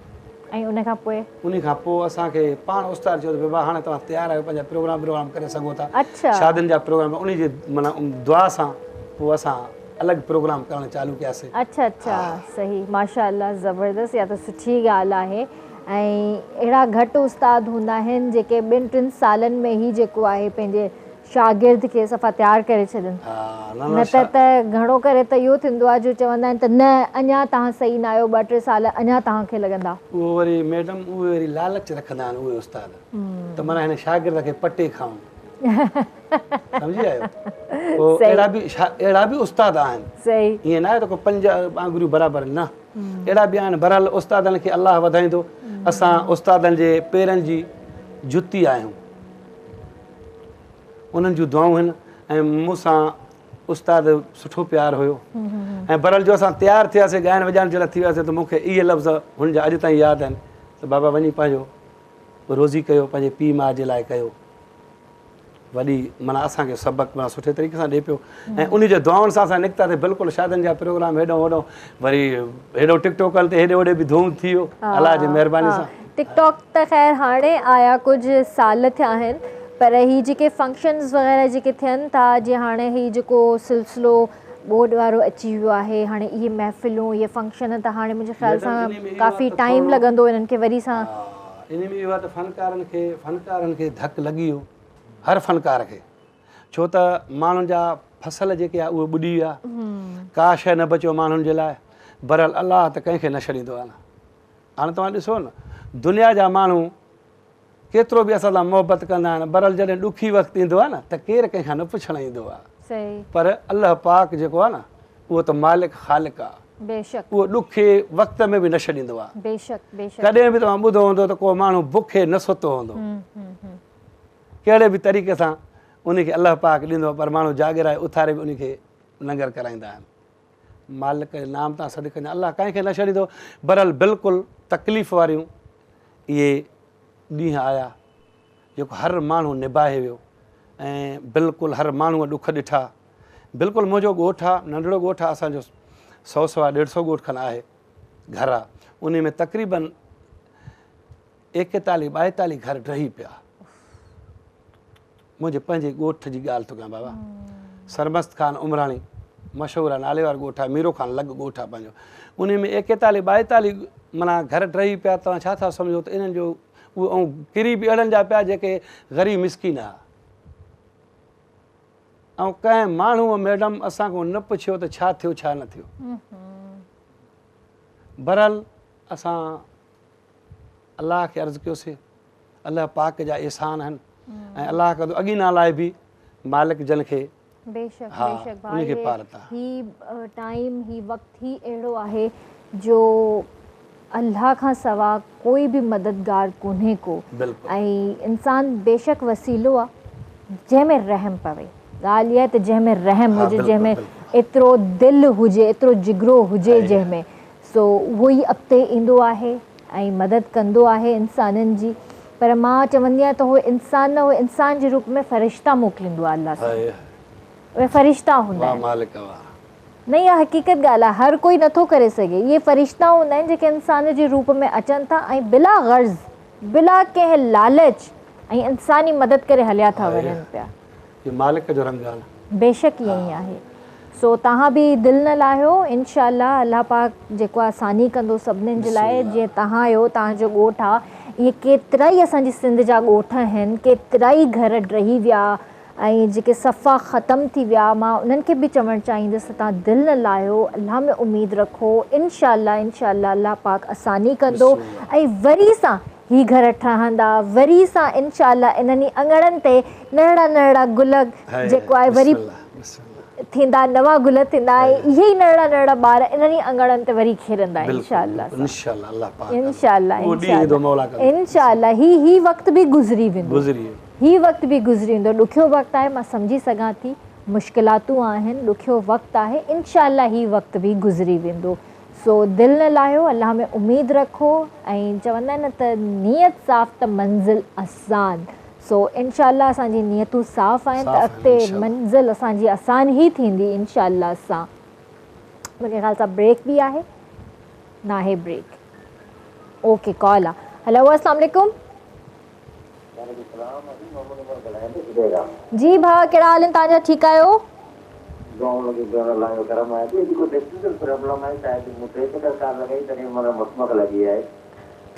ऐं उन खां पोइ उन खां पोइ असांखे पाण उस्ताद चयो त बाबा हाणे तव्हां तयारु आहियो पंहिंजा प्रोग्राम करे सघो था अच्छा शादियुनि जा प्रोग्राम उन जी माना दुआ सां पोइ असां अलॻि प्रोग्राम करणु चालू कयासीं अच्छा अच्छा सही माशाअल्लाह ज़बरदस्त या त सुठी ॻाल्हि आहे ऐं अहिड़ा घटि उस्ताद हूंदा आहिनि जेके 2-3 सालनि में ई जेको आहे पंहिंजे शागिर्द खे सफ़ा तयारु करे छॾनि न त घणो करे त इहो थींदो आहे जो चवंदा आहिनि त न अञा तव्हां सही न आहियो 2-3 साल अञा तव्हांखे लॻंदा उहो वरी मैडम उहे वरी लालच रखंदा आहिनि उहे उस्ताद त माना हिन शागिर्द खे पटे खाऊं सम्झी आयो पोइ अहिड़ा बि उस्ताद आहिनि सही ईअं न आहे त को 5 आङुरियूं बराबरि न अहिड़ा बि आहिनि बहरहाल उस्तादनि खे अलाह वधाईंदो असां उस्तादनि जे पेरनि जी जुती आहियूं उन्हनि जूं दुआऊं आहिनि ऐं मूंसां उस्ताद सुठो प्यारु हुयो ऐं बहरहाल जो असां तयारु थियासीं ॻाइण वॼाइण जे लाइ थी वियासीं त मूंखे इहे लफ़्ज़ हुन जा अॼु ताईं यादि आहिनि त बाबा वञी पंहिंजो रोज़ी कयो पंहिंजे पीउ माउ जे लाइ कयो वॾी माना असांखे सबक़ु माना सुठे तरीक़े सां ॾिए पियो ऐं उन जे दुआउनि सां असां निकितासीं बिल्कुलु शादियुनि जा प्रोग्राम हेॾो होॾो वरी हेॾो टिकटॉकनि ते हेॾे होॾे बि धूम थी वियो अलाह जी महिरबानी सां टिकटॉक त ख़ैर हाणे आया कुझु साल थिया आहिनि पर ही जेके फंक्शन्स वग़ैरह जेके थियनि था जीअं हाणे ही जेको सिलसिलो बोर्ड वारो अची वियो आहे हाणे इहे महफ़िलूं इहे फंक्शन त हाणे मुंहिंजे ख़्याल सां काफ़ी टाइम लॻंदो इन्हनि खे वरी सां इन में इहो आहे त फनकारनि खे धकु लॻी वियो हर फनकार खे छो त माण्हुनि जा फसल जेके आहे उहे ॿुॾी विया का शइ न बचियो माण्हुनि जे लाइ बहरहाल अलाह त कंहिंखे न छॾींदो आहे न हाणे तव्हां ॾिसो न दुनिया जा माण्हू केतिरो बि असां सां मोहबत कंदा आहिनि बहरहाल जॾहिं ॾुखी वक़्तु ईंदो आहे न त केरु कंहिंखां न पुछणु ईंदो आहे पर अलाह पाक जेको आहे न उहो त मालिक ख़ालिक आहे बेशक उहो ॾुखे वक़्त में बि न छॾींदो आहे बेशक बेशक कॾहिं बि तव्हां ॿुधो हूंदो त को माण्हू बुखे न सुतो हूंदो कहिड़े बि तरीक़े सां उनखे अलाह पाक ॾींदो आहे पर माण्हू जाॻिराए उथारे बि उनखे लंगर कराईंदा आहिनि मालिक जे नाम तां सॾु कनि अलाह कंहिंखे न छॾींदो बहरहाल बिल्कुलु तकलीफ़ वारियूं इहे ॾींहं आया जेको हर माण्हू निभाए वियो ऐं बिल्कुलु हर माण्हूअ ॾुख ॾिठा बिल्कुलु मुंहिंजो ॻोठु आहे नंढिड़ो ॻोठु आहे असांजो 100-150 ॻोठ खनि आहे घर आहे उन में तक़रीबन 41-42 घर रही पिया मुंहिंजे पंहिंजे ॻोठ जी ॻाल्हि थो कयां बाबा सरमस्त ख़ान उमराणी मशहूरु आहे, नाले वारो ॻोठु आहे, मीरो खान लॻ ॻोठु आहे पंहिंजो। उन में 41 42 माना घर टही पिया। तव्हां छा था सम्झो त इन्हनि जो उहो ऐं किरी बि अहिड़नि जा पिया जेके ग़रीब मिसकिन आहे। ऐं कंहिं माण्हूअ मैडम असां खां न पुछियो त छा थियो छा न थियो। बहरहाल असां अलाह खे अर्ज़ु कयोसीं, अलाह पाक जा एहसान आहिनि ऐं अलाह खां अॻिना लाइ बि मालिक जन खे बेशक हाँ, बेशक भाई उनके पार था। ही टाइम ही वक्त ही अहिड़ो आहे जो अल्लाह खां सवा कोई भी मददगार कोन्हे को। बिल्कुलु। ऐं इंसान बेशक वसीलो आहे जंहिंमें रहम पवे। ॻाल्हि इहा त जंहिंमें रहम हाँ, हुजे, बिल्कुलु, जंहिंमें बिल्कुलु। एतिरो दिलि हुजे, एतिरो जिगरो हुजे जंहिंमें, सो उहो ई अॻिते ईंदो आहे ऐं मदद कंदो आहे इंसाननि जी। पर मां चवंदी आहियां त उहो इंसान न, उहो इंसान जे रूप में फ़रिश्ता मोकिलींदो आहे अल्लाह सां। हाय, उहे फ़रिश्ता हूंदा वाह आहिनि। मालिक वाह। न, इहा हक़ीक़त ॻाल्हि आहे, हर कोई नथो करे सघे। इहे फ़रिश्ता हूंदा आहिनि जेके इंसान जे रूप में अचनि था ऐं बिला गर्ज़, बिला कंहिं लालच ऐं इंसानी मदद करे हलिया था वञनि पिया। ये मालिक जो रंग आहे। बेशक ईअं ई आहे। सो तव्हां बि दिलि न लाहियो, इंशाअल्लाह अल्लाह पाक जेको आहे आसानी कंदो सभिनीनि जे लाइ। जीअं तव्हां आहियो, तव्हांजो ॻोठु आहे, इहे केतिरा ई असांजी सिंध जा ॻोठ आहिनि, केतिरा ई घर रही विया ऐं जेके सफ़ा ख़तमु थी विया। मां उन्हनि खे बि चवणु चाहींदसि, तव्हां दिलि न लाहियो, अल्लाह में उमेदु रखो। इंशाअल्लाह इंशाअल्लाह अल्लाह पाक आसानी कंदो ऐं वरी सां ही घर ठहंदा, वरी सां इंशाअल्लाह इन्हनि अङणनि ते नंढड़ा नंढड़ा गुल जेको आहे वरी थींदा, नवा गुल थींदा ऐं इहे ई नंढड़ा नंढड़ा ॿार इन्हनि अङणनि ते वरी खेरंदा इंशाअल्लाह। इंशाअल्लाह अल्लाह पाक इंशाअल्लाह वो ॾींहुं ईंदो मौला कंदो। इंशाअल्लाह ही वक़्तु बि गुज़री वेंदो। गुज़री ही वक़्तु बि गुज़री वेंदो। ॾुखियो वक़्तु आहे, मां सम्झी सघां थी, मुश्किलातूं आहिनि, ॾुखियो वक़्तु आहे, इंशाअल्लाह ही वक़्तु बि गुज़री वेंदो। सो दिलि न लाहियो, अल्लाह में उमेदु रखो ऐं चवंदा आहिनि न त नियत साफ़ त मंज़िल आसान। सो इंशाअल्लाह असांजी नियतूं साफ़ आहिनि त अॻिते मंज़िल असांजी आसान ई थींदी इंशाअल्लाह सां। मुंहिंजे ख़्याल सां ब्रेक बि आहे, न आहे ब्रेक। ओके, कॉल आहे। हेलो, अस्सलाम वालेकुम। जी भाउ, कहिड़ा हाल आहिनि तव्हांजा? ठीकु आहियो?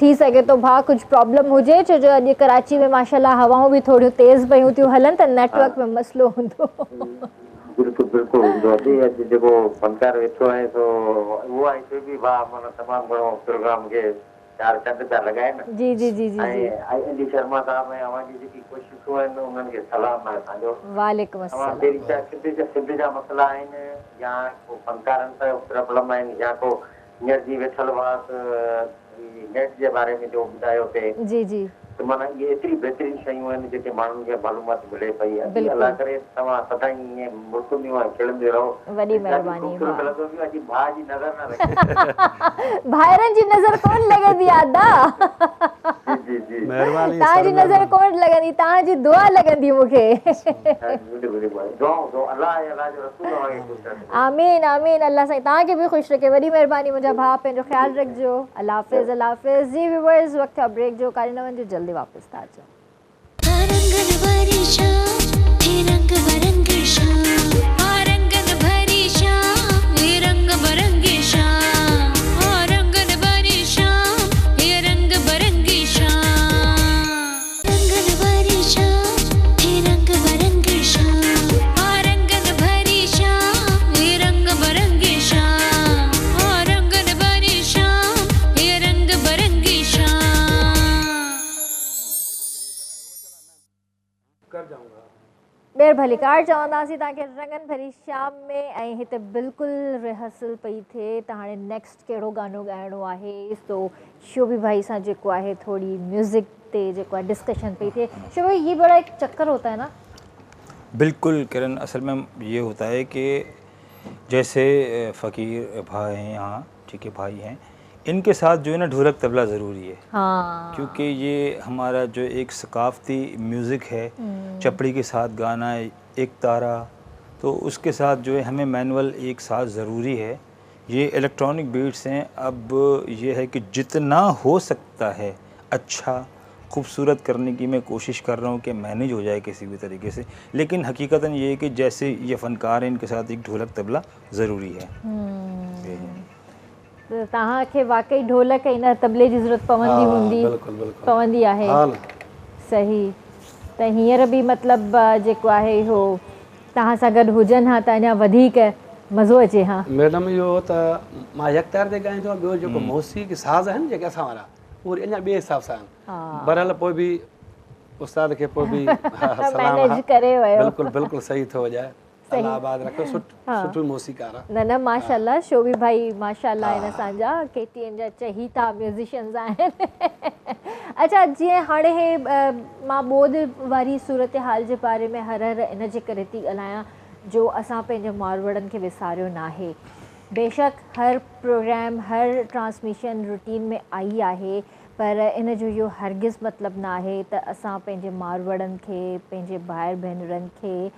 थी सघे थो भाउ कुझु प्रॉब्लम हुजे, छो जो अॼु कराची में माशाल्लाह हवाऊं बि थोड़ियूं तेज़ पयूं थियूं हलनि त नेटवर्क में मसइलो हूंदो। बिल्कुलु बिल्कुलु अॼु जेको फनकार वेठो आहे सो उहो आहे बि भाउ माना तमामु घणो प्रोग्राम खे चार चंद पिया लॻाए न। जी जी जी जी जी। ऐं शर्मा साहब ऐं अवांजी जेकी कोशिशूं आहिनि उन्हनि खे सलाम आहे असांजो। वालेकुम अस्सलाम। सिंध जा मसइला आहिनि या को फनकारनि सां प्रॉब्लम आहिनि या को हींअर जी वेठल हुआ नेट जे बारे में जो ॿुधायो पे जी जी। त माना इहे एतिरी बहितरीन शयूं आहिनि जेके माण्हुनि खे मालूमात मिले पई आहे। अल्लाह करे तव्हां सदाईं ईअं मुल्क में खेलंदे रहो। वॾी महिरबानी। अॼु भाउ जी नज़र न लॻे। भाइरनि जी नज़र कोन लॻंदी आहे। जी जी महिरबानी। तव्हांजी नज़र कोन लॻंदी, तव्हांजी दुआ लॻंदी मूंखे। आमीन आमीन। अल्लाह साईं तव्हांखे बि ख़ुशि रखे। वॾी महिरबानी मुंहिंजा भाउ, पंहिंजो ख़्यालु रखिजो। अल्लाह हाफ़िज़ अल्लाह हाफ़िज़। जी व्यूअर्स, वक़्तु आहे ब्रेक जो, कारे न वञिजो, जल्दी वापसि था अचो। ॿेर भलीकार चवंदासीं तव्हांखे रंगनि भरी शाम में। ऐं हिते बिल्कुलु रिहर्सल पई थिए त हाणे नेक्स्ट कहिड़ो गानो ॻाइणो आहे। सो शोभी भाई सां जेको आहे थोड़ी म्यूज़िक ते जेको आहे डिस्कशन पई थिए। शोभी भाई, ये बड़ा एक चक्कर होता है ना? बिल्कुल किरण, असल में ये होता है कि जैसे फ़कीर भाई हैं यहाँ, ठीक है, भाई हैं, इनके साथ जो है ना ढोलक तबला ज़रूरी है। हाँ। क्योंकि ये हमारा जो एक सकाफ़ती म्यूज़िक है, चपड़ी के साथ गाना है, एक तारा, तो उसके साथ जो है हमें मैनुअल एक साथ ज़रूरी है। ये इलेक्ट्रॉनिक बीट्स हैं। अब ये है कि जितना हो सकता है अच्छा खूबसूरत करने की मैं कोशिश कर रहा हूँ कि मैनेज हो जाए किसी भी तरीके से, लेकिन हकीकतन ये है कि जैसे ये फ़नकार हैं इनके साथ एक ढोलक तबला ज़रूरी है। त तव्हांखे वाकई ढोलक ऐं न तबले जी ज़रूरत पवंदी हूंदी बिल्कुलु बिल्कुलु पवंदी आहे हा न सही त हींअर बि मतिलबु जेको आहे इहो तव्हां सां गॾु हुजनि हा त अञा वधीक मज़ो अचे हा। मैडम इहो त मां यकतार ते ॻाईंदो आहियां, ॿियो जेको मौसीक़ी साज़ आहिनि जेके असां वारा उहे अञा ॿिए हिसाब सां आहिनि। बहरहाल पोइ बि उस्ताद खे पोइ बि सलाम मैनेज करे वियो। बिल्कुलु बिल्कुलु सही थो वॼाए, अल्लाह आबाद रखो, सुठो मूसीकार आहे। न न माशाल्लाह शोभी भाई माशाल्लाह आहिनि असांजा KTN जा चहीता म्यूज़िशियन्स आहिनि। अच्छा जीअं हाणे हे मां ॿोध वारी सूरत हाल जे बारे में हर इन जे करे थी ॻाल्हायां जो असां पंहिंजे मारवड़नि खे विसारियो न आहे। बेशक हर प्रोग्राम हर ट्रांसमिशन रूटीन में आई आहे, पर इन जो इहो हरगिज़ मतिलबु न आहे त असां पंहिंजे मारवड़नि खे पंहिंजे भाइर भेनरुनि खे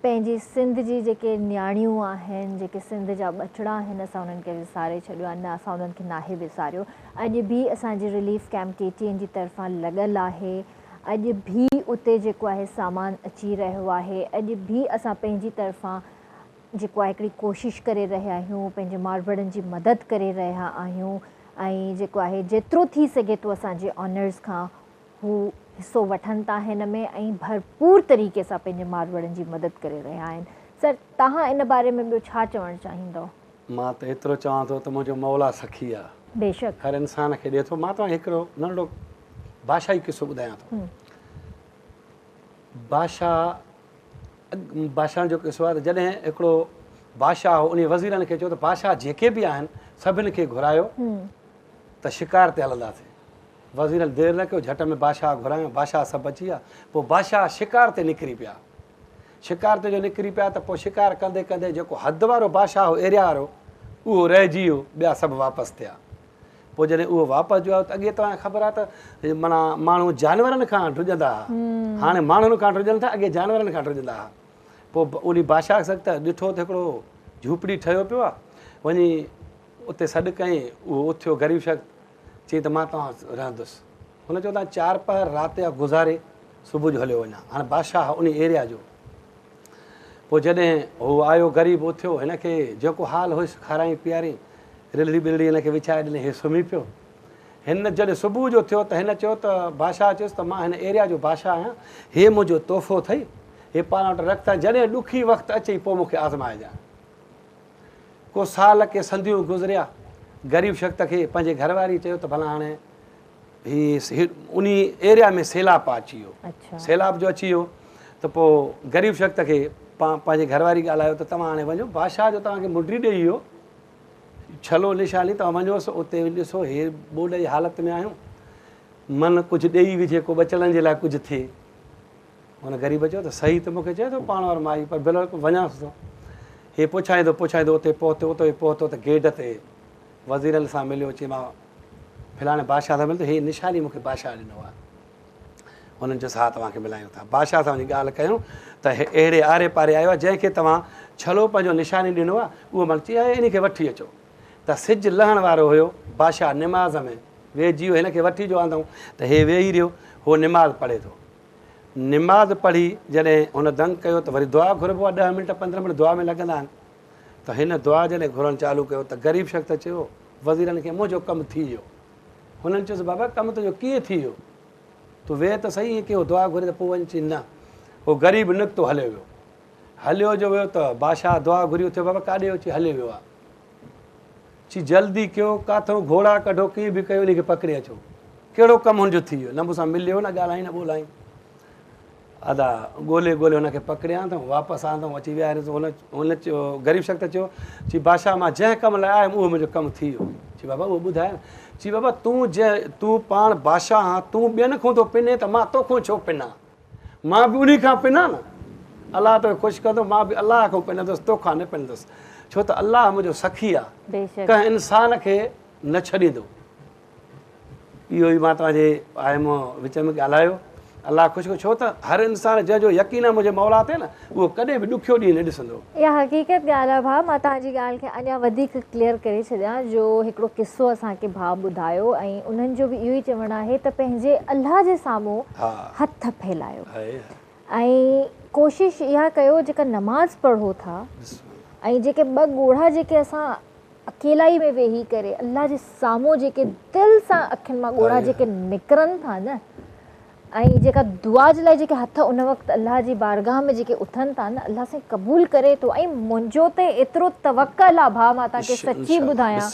पंहिंजी सिंध जी जेके न्याणियूं आहिनि जेके सिंध जा ॿचिड़ा आहिनि असां उन्हनि खे विसारे छॾियो आहे। न असां उन्हनि खे नाहे विसारियो। अॼु बि असांजी रिलीफ कैंप KTN जी तरफ़ां लॻल आहे। अॼु बि उते जेको आहे सामान अची रहियो आहे। अॼु बि असां पंहिंजी तरफ़ां जेको आहे हिकिड़ी कोशिशि करे रहिया आहियूं, पंहिंजे मारवड़नि जी मदद करे रहिया आहियूं ऐं जेको आहे जेतिरो थी सघे थो असांजे ऑनर्स खां हू हिसो वठनि था हिन में ऐं भरपूर तरीक़े सां पंहिंजे मारवड़नि जी मदद करे रहिया आहिनि। सर तव्हां इन बारे में ॿियो छा चवणु चाहींदव? मां त एतिरो चवां थो त मुंहिंजो मौला सखी आहे, बेशक हर इंसान खे ॾिए थो। मां तव्हांखे हिकिड़ो नंढो भाषाई किसो ॿुधायां थो। बादशाह जो किसो आहे त जॾहिं हिकिड़ो बादशाह हो उन वज़ीरनि खे चयो त बादशाह जेके बि आहिनि सभिनि खे घुरायो त शिकार ते हलंदासीं। वज़ीरनि देरि न कयो, झटि में बादशाह घुरायो, बादशाह सभु अची विया। पोइ बादशाह शिकार ते निकिरी पिया। शिकार ते जो निकिरी पिया त पोइ शिकार कंदे कंदे जेको हदि वारो बादशाह हो एरिया वारो उहो रहिजी वियो, ॿिया सभु वापसि थिया। पोइ जॾहिं उहो वापसि जो आहे त अॻे तव्हांखे ख़बर आहे त माना माण्हू जानवरनि खां ड्रुजंदा हुआ, हाणे माण्हुनि खां ड्रुजनि था, अॻे जानवरनि खां ड्रुजंदा हुआ। पोइ उन बादशाह खे त ॾिठो त हिकिड़ो झूपड़ी ठहियो पियो आहे, वञी उते सॾु कयईं। उहो उथियो ग़रीब शख़्स, चई त मां तव्हां रहंदुसि। हुन चयो तव्हां 4 पहर राति जा गुज़ारे सुबुह जो हलियो वञा। हाणे बादशाह उन एरिया जो। पोइ जॾहिं हू आयो ग़रीब उथियो, हिन खे जेको हाल हुयुसि खाराई पीआरी, रिलड़ी बिलड़ी हिन खे विछाए ॾिनई, हे सुम्ही पियो। हिन जॾहिं सुबुह जो थियो त हिन चयो त बादशाह चयुसि त मां हिन एरिया जो बादशाह आहियां, हे मुंहिंजो तोहफ़ो अथई, हे पाण वटि रख त जॾहिं ॾुखी वक़्तु अचई पोइ मूंखे आज़माइजांइ। को साल के संधियूं गुज़रिया, ग़रीब शख़्स खे पंहिंजे घरवारी चयो त भला हाणे ही उन एरिया में सैलाब अची वियो। सैलाब जो अची वियो त पोइ ग़रीब शख़्स खे पंहिंजे घरवारी ॻाल्हायो त तव्हां हाणे वञो, बादशाह जो तव्हांखे मुंडी ॾेई वियो, छलो निशानी, तव्हां वञोसि उते ॾिसो हे ॿोॾ जी हालति में आहियूं, मन कुझु ॾेई विझे, को बचलनि जे लाइ कुझु थिए। हुन ग़रीब चयो त सही त मूंखे चए थो पाण वारो माई, पर बिल्कुलु वञांसि थो। हे पुछाईंदो उते पहुतो त गेट ते वज़ीरनि सां मिलियो, चई मां फलाणे बादशाह सां मिलियो, हे निशानी मूंखे बादशाह ॾिनो आहे। हुननि चयोसि हा तव्हांखे मिलायूं था। बादशाह सां वञी ॻाल्हि कयूं त हे अहिड़े आरे पारे आयो आहे जंहिंखे तव्हां छलो पंहिंजो निशानी ॾिनो आहे, उहो मां चई इन खे वठी अचो। त सिजु लहण वारो हुयो, बादशाह निमाज़ में वेहिजी वियो, हिन खे वठी जो आंदऊं त हे वेही रहियो, हो निमाज़ पढ़े थो। निमाज़ पढ़ी जॾहिं हुन दंग कयो त वरी दुआ घुरबो आहे, 10 मिंट 15 मिंट दुआ में लॻंदा आहिनि। त हिन दुआ जॾहिं घुरणु चालू कयो त ग़रीब शख़्स चयो वज़ीरनि खे मुंहिंजो कमु थी वियो। हुननि चयोसि बाबा कमु तुंहिंजो कीअं थी वियो, तूं वेह त सही की दुआ घुरे त पोइ वञी। चई न, उहो ग़रीब निकितो हलियो वियो। हलियो जो वियो त बादशाह दुआ घुरी उथियो, बाबा काॾे वियो? चई हलियो वियो आहे। चई जल्दी कयो, काथो घोड़ा कढो, कीअं बि कयो, उनखे पकिड़े अचो। कहिड़ो कमु हुनजो थी वियो, न मूंसां मिलियो, न ॻाल्हाई, न ॿोलाई। अदा ॻोल्हे ॻोल्हे हुनखे पकिड़िया अथऊं, वापसि आंदऊं, अची विया। हुन चयो ग़रीब शख़्स चयो, चई बादशाह मां जंहिं कम लाइ आयुमि उहो मुंहिंजो कमु थी वियो। चई बाबा उहो ॿुधाए। चई बाबा तूं पाण बादशाह आहीं, तूं ॿियनि खां थो पिने त मां तोखां छो पिना? मां बि उन खां पिना न, अलाह तोखे ख़ुशि कंदो, मां बि अलाह खां पिनंदुसि, तोखां न पिनंदुसि। छो त अलाह मुंहिंजो सखी आहे, कंहिं इंसान खे न छॾींदो। इहो ई मां तव्हांजे आयमि विच में ॻाल्हायो। अलाह ख़ुशि को छो त हर इंसान जंहिंजो यकीन आहे मुंहिंजे मौला ते न उहो कॾहिं बि ॾुखियो ॾींहुं न ॾिसंदो। इहा हक़ीक़त ॻाल्हि आहे भाउ। मां तव्हांजी ॻाल्हि खे अञा वधीक क्लियर करे छॾियां। जो हिकिड़ो किस्सो असांखे भाउ ॿुधायो ऐं उन्हनि जो बि इहो ई चवणु आहे त पंहिंजे अलाह जे साम्हूं हथ फैलायो ऐं कोशिशि इहा कयो जेका नमाज़ पढ़ो था ऐं जेके ॿ ॻोढ़ा जेके असां अकेलाई में वेही करे अलाह जे साम्हूं जेके दिलि सां अखियुनि मां ॻोढ़ा जेके निकिरनि था न ऐं जेका दुआ जे लाइ जेके हथ उन वक़्तु अलाह जी बारगाह में जेके उथनि था न अलाह सां क़बूल करे थो। ऐं मुंहिंजो त एतिरो तवक्कल आहे भाउ, मां तव्हांखे सची ॿुधायां,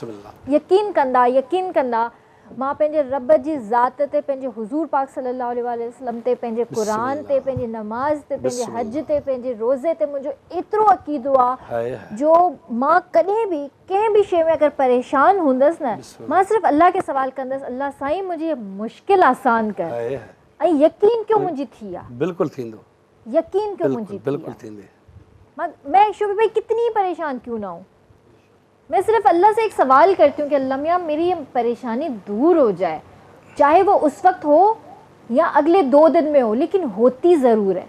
यकीन कंदा मां पंहिंजे रब जी ज़ात ते, पंहिंजे हुज़ूर पाक सल्लल्लाहु अलैहि वसल्लम ते, पंहिंजे क़ुरान ते, पंहिंजी नमाज़ ते, पंहिंजे हज ते, पंहिंजे रोज़े ते मुंहिंजो एतिरो अक़ीदो आहे जो मां कॾहिं बि कंहिं बि शइ में अगरि परेशान हूंदसि न मां सिर्फ़ु अलाह खे सवाल कंदसि, अलाह साईं मुंहिंजी मुश्किल आसान कर। ऐं यकीन क्यों मुंहिंजी थी आहे, बिल्कुलु थींदो, यकीन क्यों मुंहिंजी बिल्कुलु थींदे। मैं शुभ भाई कितनी परेशान क्यों ना हूँ, मैं सिर्फ अल्लाह से एक सवाल करती हूँ कि अल्लाह मियाँ मेरी ये परेशानी दूर हो जाए, चाहे वो उस वक्त हो या अगले 2 दिन में हो, लेकिन होती ज़रूर है।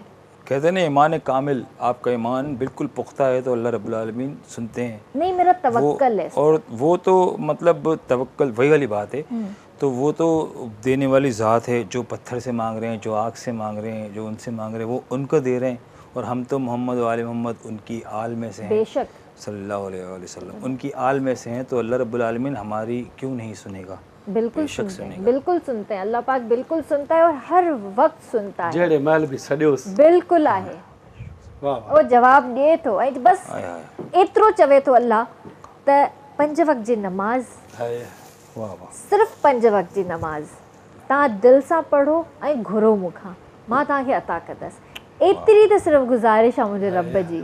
कहते हैं ना ईमान कामिल, आपका ईमान बिल्कुल पुख्ता है तो अल्लाह रब्बुल आलमीन सुनते हैं। नहीं, मेरा तवक्कल है। और वो तो मतलब तवक्कल वही वाली बात है, तो वो तो देने वाली ज़ात है। जो पत्थर से मांग रहे हैं, जो आग से मांग रहे हैं, जो उनसे मांग रहे हैं वो उनको दे रहे हैं। और हम तो मोहम्मद वाले मोहम्मद उनकी आल में से हैं, बेशक सल्लल्लाहु अलैहि वसल्लम उनकी आल में से हैं, तो अल्लाह रब्बुल आलमीन हमारी क्यों नहीं सुनेगा। बिल्कुल सुनते हैं, बिल्कुल सुनते हैं, अल्लाह पाक बिल्कुल सुनता है और हर वक्त सुनता है। जड़े महल भी सड़ियोसि बिल्कुल आहे, वो जवाब ॾिए थो। ऐं बस एतिरो चवे थो अल्लाह त 5 वक़्त जी नमाज़, सिर्फ़ु 5 वक़्त जी नमाज़ तव्हां दिलि सां पढ़ो ऐं घुरो मूंखां, मां तव्हांखे अता कंदसि। एतिरी त सिर्फ़ु गुज़ारिश आहे मुंहिंजे रब जी।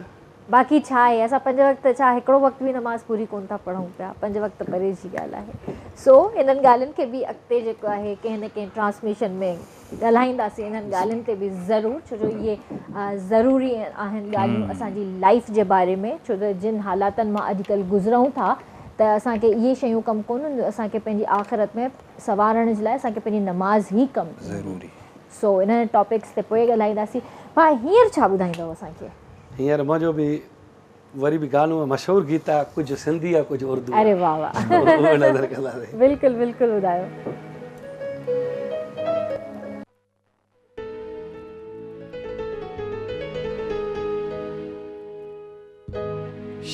बाक़ी छा आहे, असां 5 वक़्त छा हिकिड़ो वक़्तु बि नमाज़ पूरी कोन था पढ़ूं पिया, 5 वक़्त परे जी ॻाल्हि आहे। सो इन्हनि ॻाल्हियुनि खे बि अॻिते जेको आहे कंहिं न कंहिं ट्रांसमिशन में ॻाल्हाईंदासीं इन्हनि ॻाल्हियुनि ते बि ज़रूरु, छो जो इहे ज़रूरी आहिनि ॻाल्हियूं असांजी लाइफ जे बारे में। छो जो जिन हालातनि मां अॼुकल्ह गुज़रूं था त असांखे इहे शयूं कमु कोन्हनि, असांखे पंहिंजी आख़िरत में संवारण जे लाइ असांखे पंहिंजी नमाज़ ई कमु ज़रूरी। सो इन्हनि टॉपिक्स ते पोइ ॻाल्हाईंदासीं। भाउ हींअर छा ॿुधाईंदव असांखे? हींअर मुंहिंजो बि वरी बि गानो मशहूरु गीत आहे, कुझु सिंधी आहे कुझु उर्दू। अरे वाह वाह, नज़र कंदासीं। बिल्कुलु बिल्कुलु ॿुधायो।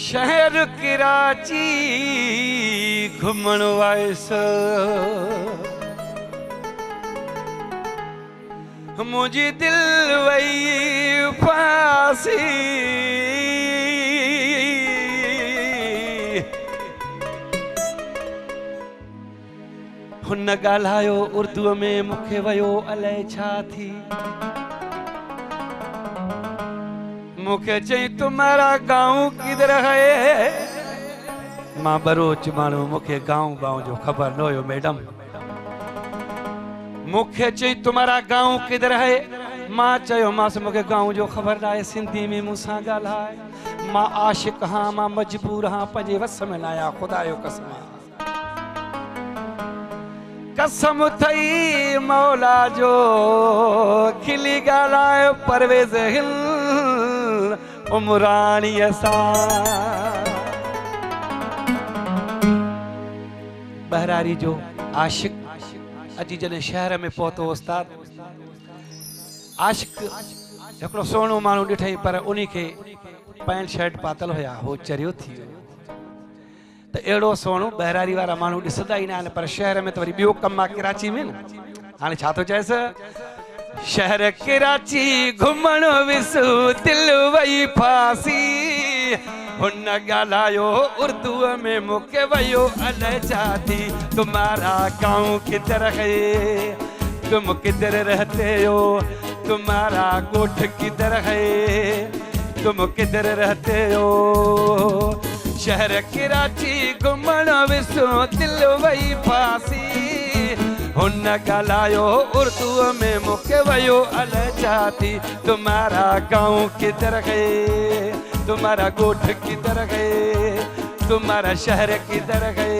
शहर कराची घुमण वायस, मुंहिंजी दिलि वई फासी, हुन ॻाल्हायो उर्दूअ में, मूंखे वियो अलाए छा थी। मूंखे चई तुम्हारा गाँव किधर है, मां बरोच माण्हू, मूंखे गाँव जो ख़बर न हुयो मैडम। मूंखे चई तुम्हारा गाँव किधर है, मां चयोमांसि मूंखे गाँव जो ख़बर न आहे, सिंधी में मूंसां ॻाल्हाए। मां आशिक़ हाँ, मां मजबूर हाँ, पंहिंजे वस में न आहियां, ख़ुदा जो कसम। कसम थई मौला जो खिली ॻाल्हायो परवेज़ हिल उमराणीअ सां। बहरारी जो आशिक़ अॼु जॾहिं शहर में पहुतो उस्ताद, आशिक़ हिकिड़ो सुहिणो माण्हू ॾिठई, पर उन खे पैंट शर्ट पातल हुया, हो चरियो थी वियो। त अहिड़ो सुहिणो बहरारी वारा माण्हू ॾिसंदा ई न आहिनि, पर शहर में त वरी ॿियो कमु आहे कराची में न। हाणे छा थो चएसि, शहर कराची घुमण विसु दिलि वई फासी, हुन ॻाल्हायो उर्दूअ में, मूंखे वियो अलाए छा थी। तुम्हारा गाँव किधर है, तुम किधर रहते हो, तुम्हारा गोठ किधर है, तुम किधर रहते हो। शहर कराची घुमण विसु दिलि वई फासी, हुन ॻाल्हायो उर्दूअ में, मूंखे वियो अलाए छा थी। तुम्हारा गाँव किधर है, तुम्हारा गोठ किधर है, तुम्हारा शहर किधर है।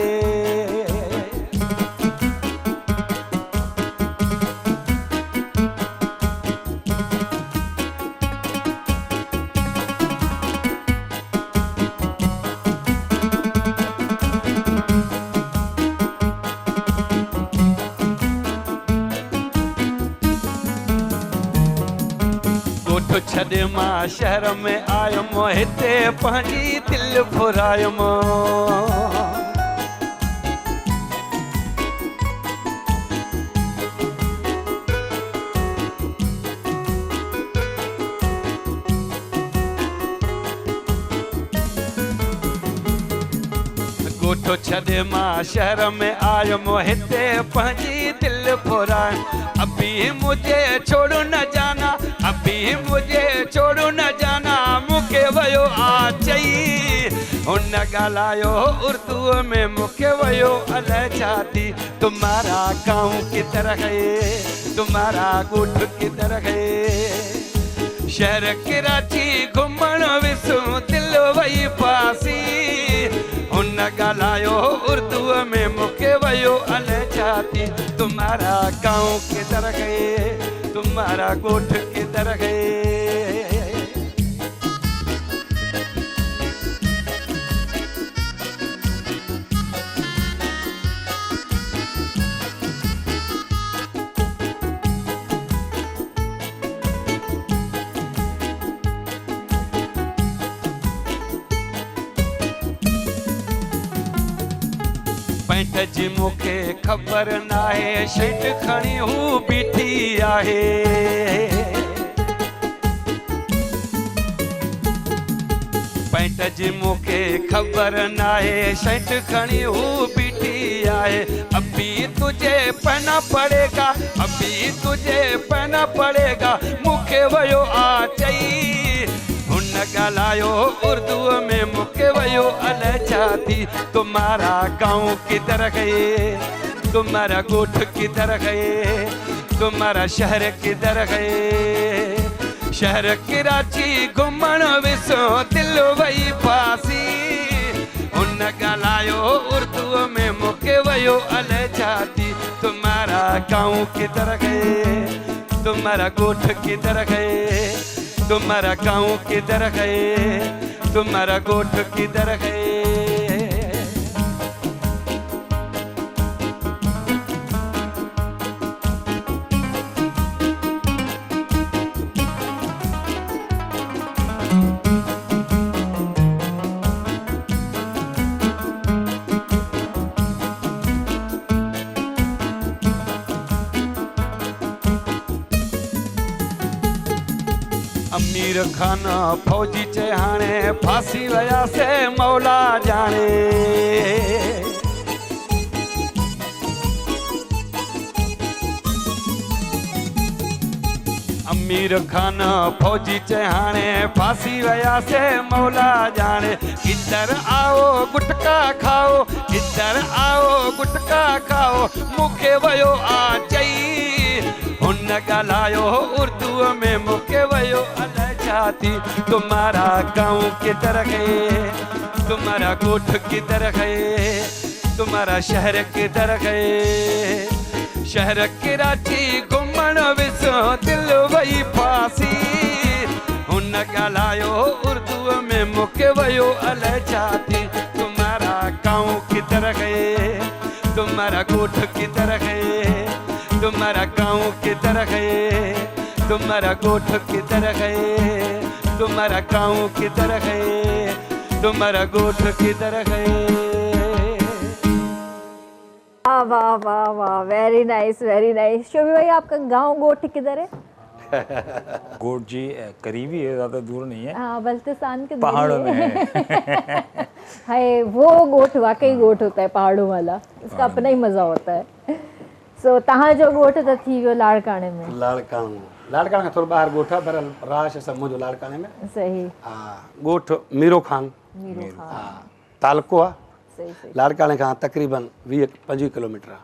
छॾे मां शहर में आयुमि हिते पंहिंजी दिलि फुरायुमि ॻोठो छॾे मां शहर में आयुमि हिते पंहिंजी दिलि फुरायुमि अभी मुझे छोड़ो न जाना अभी मुझे छोड़ो न जाना मूंखे वियो आ चई हुन ॻाल्हायो उर्दूअ में मूंखे वियो अलाए छा थी तुम्हारा गाँव किधर है तुम्हारा ॻोठ किधर है शहर कराची घुमण विसो दिलि वई फासी हुन ॻाल्हायो उर्दूअ में मूंखे वियो अलाए छा थी तुम्हारा गाँव किधर है तुम्हारा ॻोठ किधर है पैंट जी मूंखे ख़बर नाहे शर्ट खणी हू बीठी आहे पैंट जी मूंखे ख़बर नाहे शर्ट खणी हू बीठी आहे अभी तुझे पहना पड़ेगा अभी तुझे पहना पड़ेगा मूंखे वियो आ चई हुन ॻाल्हायो उर्दूअ में मूंखे वियो अलाए छा थी तुम्हारा गाँव किधर है तुम्हारा ॻोठ किधर है तुम्हारा शहर किधर है शहर कराची घुमण विसो दिलि वई फासी हुन ॻाल्हायो उर्दूअ में मूंखे वियो अलाए छा थी तुम्हारा गाँव किधर है तुम्हारा ॻोठ किधर है तुम्हारा गाँव किधर है तुम्हारा ॻोठ किधर है अमीर खान फौजी चे हाणे फांसी वया से मौला जाने अमीर खान फौजी चे हाणे फांसी वया से मौला जाने इधर आओ गुटका खाओ इधर आओ गुटका खाओ मूंखे वियो आ चई हुन ॻाल्हायो उर्दूअ में मूंखे वियो अलाए छा थी तुम्हारा गाँव किधर है तुम्हारा ॻोठ किधर है तुम्हारा शहर किधर है शहर कराची घुमण विसो दिलि वई फासी हुन ॻाल्हायो उर्दूअ में मूंखे वियो अलाए छा थी तुम्हारा गाँव किधर है तुम्हारा ॻोठ किधर है तुम्हारा गाँव किधर है तुम्हारा ॻोठ किधर है तुम्हारा गाँव किधर है तुम्हारा ॻोठ किधर है वाह वाह वाह वाह वेरी नाइस शोभी भाई आपका गांव गोठ किधर है गोट जी करीबी है, ज़्यादा दूर नहीं है। हाँ बल्तिस्तान के पहाड़ों में है। है वो गोठ वाकई गोठ होता है पहाड़ों वाला, इसका अपना ही मज़ा होता है। सो तहाँ जो गोठ त थी वियो लाड़काणे में। लाड़काणे खां थोरो ॿाहिरि ॻोठ आहे, पर राश सभु मुंहिंजो लाड़काणे में। सही। हा ॻोठ मीरो खान। हा तालको आहे। सही। लाड़काणे खां तक़रीबन 20-25 किलोमीटर आहे।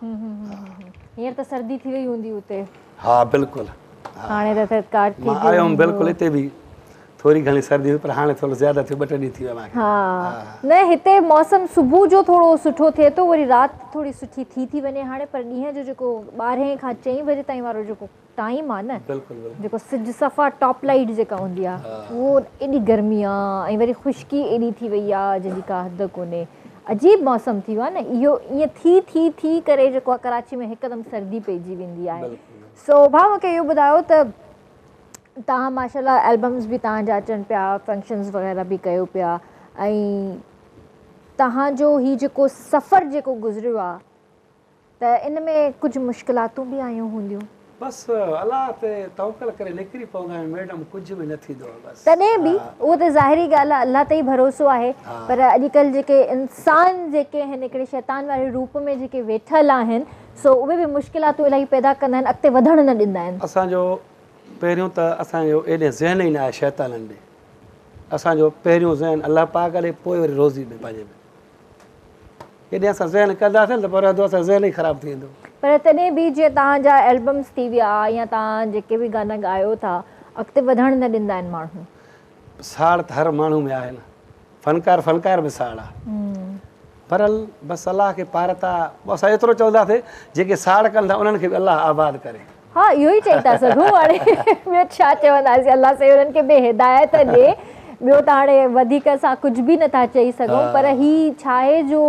हींअर त सर्दी थी वई हूंदी उते। हा बिल्कुलु। हाणे त थधिकार थी मां आयो हुउमि बिल्कुलु हिते बि थोरी घणी सर्दी हुई, पर हाणे थोरो ज़्यादा थियो, 2 टे ॾींहं थी विया मूंखे। हाँ न हिते मौसम सुबुह जो थोरो सुठो थिए थो, वरी राति थोरी सुठी थी वञे हाणे, पर ॾींहं जो जेको 12 खां 4 बजे ताईं वारो जेको टाइम आहे न, जेको सिज सफ़ा टॉप लाइट जेका हूंदी आहे, उहो एॾी गर्मी आहे ऐं वरी ख़ुश्की एॾी थी वई आहे जंहिंजी का हद कोन्हे। अजीब मौसम थी वियो आहे न इहो, ईअं थी करे जेको आहे कराची में हिकदमि सर्दी पइजी वेंदी आहे। सो भाउ मूंखे इहो ॿुधायो त तव्हां माशाल्लाह एल्बम्स बि तव्हांजा अचनि पिया, फंक्शन्स वग़ैरह बि कयो पिया, ऐं तव्हांजो हीउ जेको सफ़र जेको गुज़रियो आहे त इन में कुझु मुश्किलातूं बि आयूं हूंदियूं? बसि अलाह ते तवकल करे निकिरी पवंदा आहियूं मैडम, कुझु बि न थींदो आहे बसि। तॾहिं बि उहो त ज़ाहिरी ॻाल्हि आहे, अलाह ते ई भरोसो आहे, पर अॼुकल्ह जेके इंसान जेके आहिनि हिकिड़े शैतान वारे रूप में जेके वेठल आहिनि, सो उहे बि मुश्किलातूं इलाही पैदा कंदा आहिनि, अॻिते वधणु न ॾींदा आहिनि। असांजो पहिरियों त असांजो एॾे ज़हन ई न आहे शैताननि ॾे, असांजो पहिरियों ज़हन अलाह पाक ॾे, पोइ वरी रोज़ी में पंहिंजे में। हेॾे असां ज़हन कंदासीं त पर असां ज़हन ई ख़राबु थी वेंदो। पर तॾहिं बि जीअं तव्हांजा एल्बम्स थी विया या तव्हां जेके बि गाना ॻायो था, अॻिते वधणु न ॾींदा आहिनि माण्हू। साड़ त हर माण्हू में आहे न, फनकार में साड़ आहे, पर बसि अलाह खे पार था। असां एतिरो चवंदासीं जेके साड़ कनि था उन्हनि खे बि अलाह आबाद करे। हा, इहो ई चई था सघूं हाणे, ॿियो छा चवंदासीं, अलाह साईं उन्हनि खे बि हिदायत ॾे। ॿियो त हाणे वधीक असां कुझु बि नथा चई सघूं, पर हीउ छा आहे जो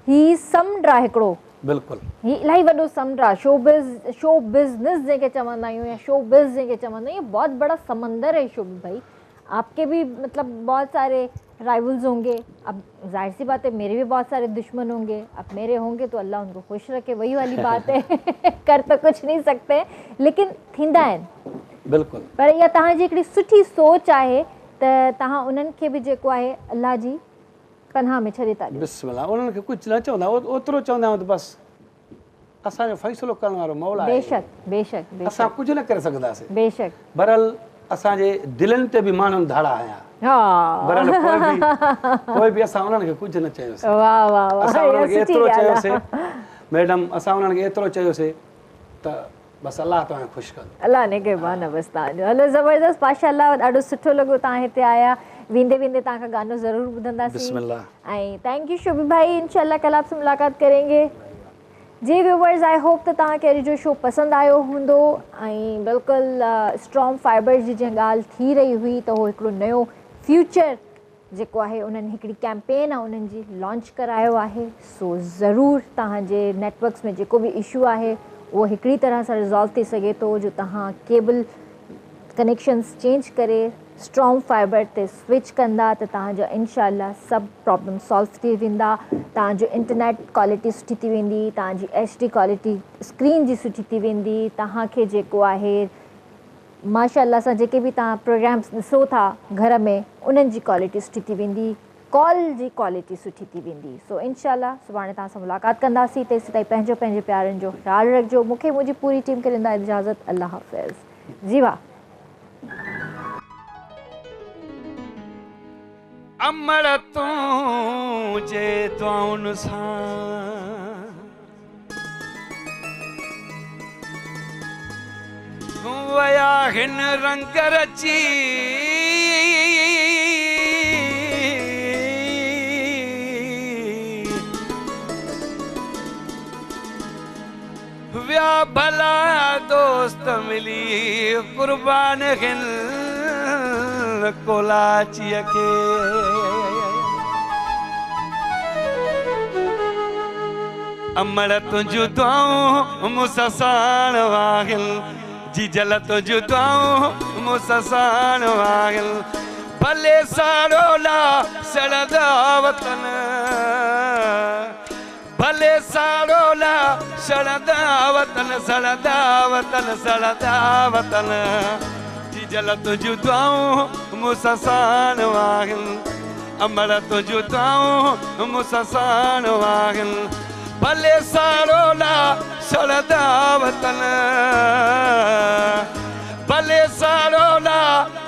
हीउ समुंड आहे हिकिड़ो, बिल्कुलु हीउ इलाही वॾो समुंड आहे। शो बिज़नेस जंहिंखे चवंदा आहियूं या शो बिज़ जंहिंखे चवंदा आहियूं, ये बहुत बड़ा समंदर है शो भाई। आपके भी मतलब बहुत सारे राइवल्स होंगे, अब जाहिर सी बात है मेरे भी बहुत सारे दुश्मन होंगे, अब मेरे होंगे तो अल्लाह उनको खुश रखे, वही वाली बात है। कर तो कुछ नहीं सकते, लेकिन थींदा आहिनि। बिल्कुलु। पर इहा तव्हांजी हिकिड़ी सुठी सोच आहे त तव्हां उन्हनि खे बि जेको आहे अल्लाह जी पनाह में छॾे था ॾियो। बिस्मिल्लाह, उन्हनि खे कुझु न चवंदा, ओतिरो चवंदा आहियूं त बसि असांजो फ़ैसिलो करण वारो मौला आहे। बेशक बेशक असां कुझु न करे सघंदासीं। बेशक। बहरहाल असांजे दिलनि ते बि माण्हुनि धाड़ा आया, हा, बहरहाल कोई बि असां उन्हनि खे कुझु न चयोसीं। वाह वाह वाह, असां उन्हनि खे इहा सुठी एतिरो ॻाल्हि आहे। चयोसीं मैडम, असां उन्हनि खे एतिरो चयोसीं त बसि अलाह तव्हांखे ख़ुशि कंदो। अलाह ने के बहाना बसि तव्हांजो। हलो ज़बरदस्त, माशाअल्लाह, ॾाढो सुठो लॻो तव्हां हिते आया। वेंदे वेंदे तव्हां खां गानो ज़रूरु ॿुधंदासीं। बिस्मिल्लाह। ऐं थैंक यू शोबी भाई, इंशाल्लाह कल आपसे मुलाक़ात करेंगे। जी व्यूवर्स, आई होप त तव्हांखे अॼु जो शो पसंदि आयो हूंदो। ऐं बिल्कुलु स्ट्रॉन्ग फाइबर्स जी जीअं ॻाल्हि थी रही हुई, त उहो हिकिड़ो नयो फ्यूचर जेको आहे उन्हनि हिकिड़ी कैंपेन आहे उन्हनि जी लॉन्च करायो आहे। सो ज़रूरु तव्हांजे नेटवर्क्स में जेको बि इशू आहे उहो हिकिड़ी तरह सां रिज़ॉल्व थी सघे थो, जो तव्हां केबल कनेक्शन्स चेंज करे स्ट्रॉन्ग फाइबर ते स्विच कंदा त तव्हांजा इनशाला सभु प्रॉब्लम सॉल्व थी वेंदा। तव्हांजो इंटरनेट क्वालिटी सुठी थी वेंदी, तव्हांजी HD क्वालिटी स्क्रीन जी सुठी थी वेंदी, तव्हांखे जेको आहे माशाअल्लाह सां जेके बि तव्हां प्रोग्राम्स ॾिसो था घर में उन्हनि जी क्वालिटी सुठी थी वेंदी, कॉल जी क्वालिटी सुठी थी वेंदी। सो इनशाला सुभाणे तव्हां सां मुलाक़ात कंदासीं। तेसि ताईं पंहिंजे प्यारनि जो ख़्यालु रखिजो। मूंखे मुंहिंजी पूरी टीम खे ॾींदा इजाज़त। अल्लाह हाफ़िज़। जी वाह। अमर तूं जे दुआउनि सां वया हिन रंग रची, विया भला दोस्त मिली कुर्बान हिन कोलाचीअ खे। अमर तुंहिंजूं दुआऊं मूंसां साण वाहिल, जी जल तुंहिंजूं दुआऊं मूंसां साण वाहिल, भले साड़ो ला सड़ंदा वतन, भले साड़ो ला सड़ंदा वतन, सड़ंदा वतन, सड़ंदा वतन, जी जल तुंहिंजूं दुआऊं मूंसां साण वाहिल, अमर तुंहिंजूं दुआऊं मूंसां साण वाहिल, भले साड़ो ला सड़ंदा वतन, भले साड़ो ला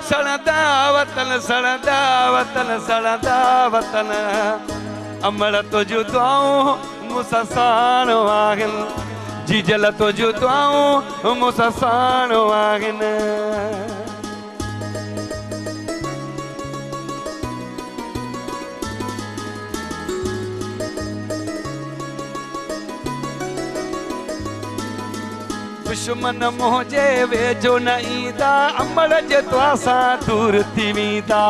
सड़ंदा वतन, सड़ंदा वतन, सड़ंदा वतन, अमर तुंहिंजूं दुआऊं मूंसां साण वाहिल, जी जल तुंहिंजूं दुआऊं मूंसां साण वाहिन। दुश्मन मुंहिंजे वेझो न ईंदा, अमर जे दुआ सां दूर थी वेंदा।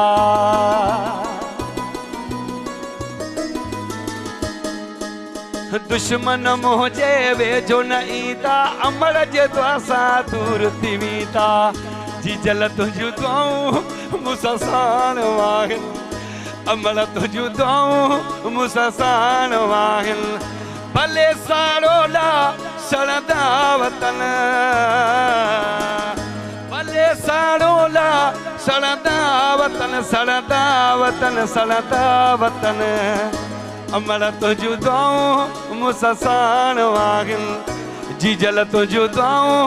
दुश्मन मुंहिंजे वेझो न ईंदा, अमर जे दुआ सां दूर थी वेंदा। जीजल तुझू दुआऊं मूंसां साण वाहिन अमल तुझू दुआऊं मूंसां साण वाहिन भले साड़ोला सड़दा वतन भले साड़ोला सड़दा वतन सड़दा वतन सड़दा वतन अमल तुझू दुआऊं मूंसां साण वाहिन जीजल तुझू दुआऊं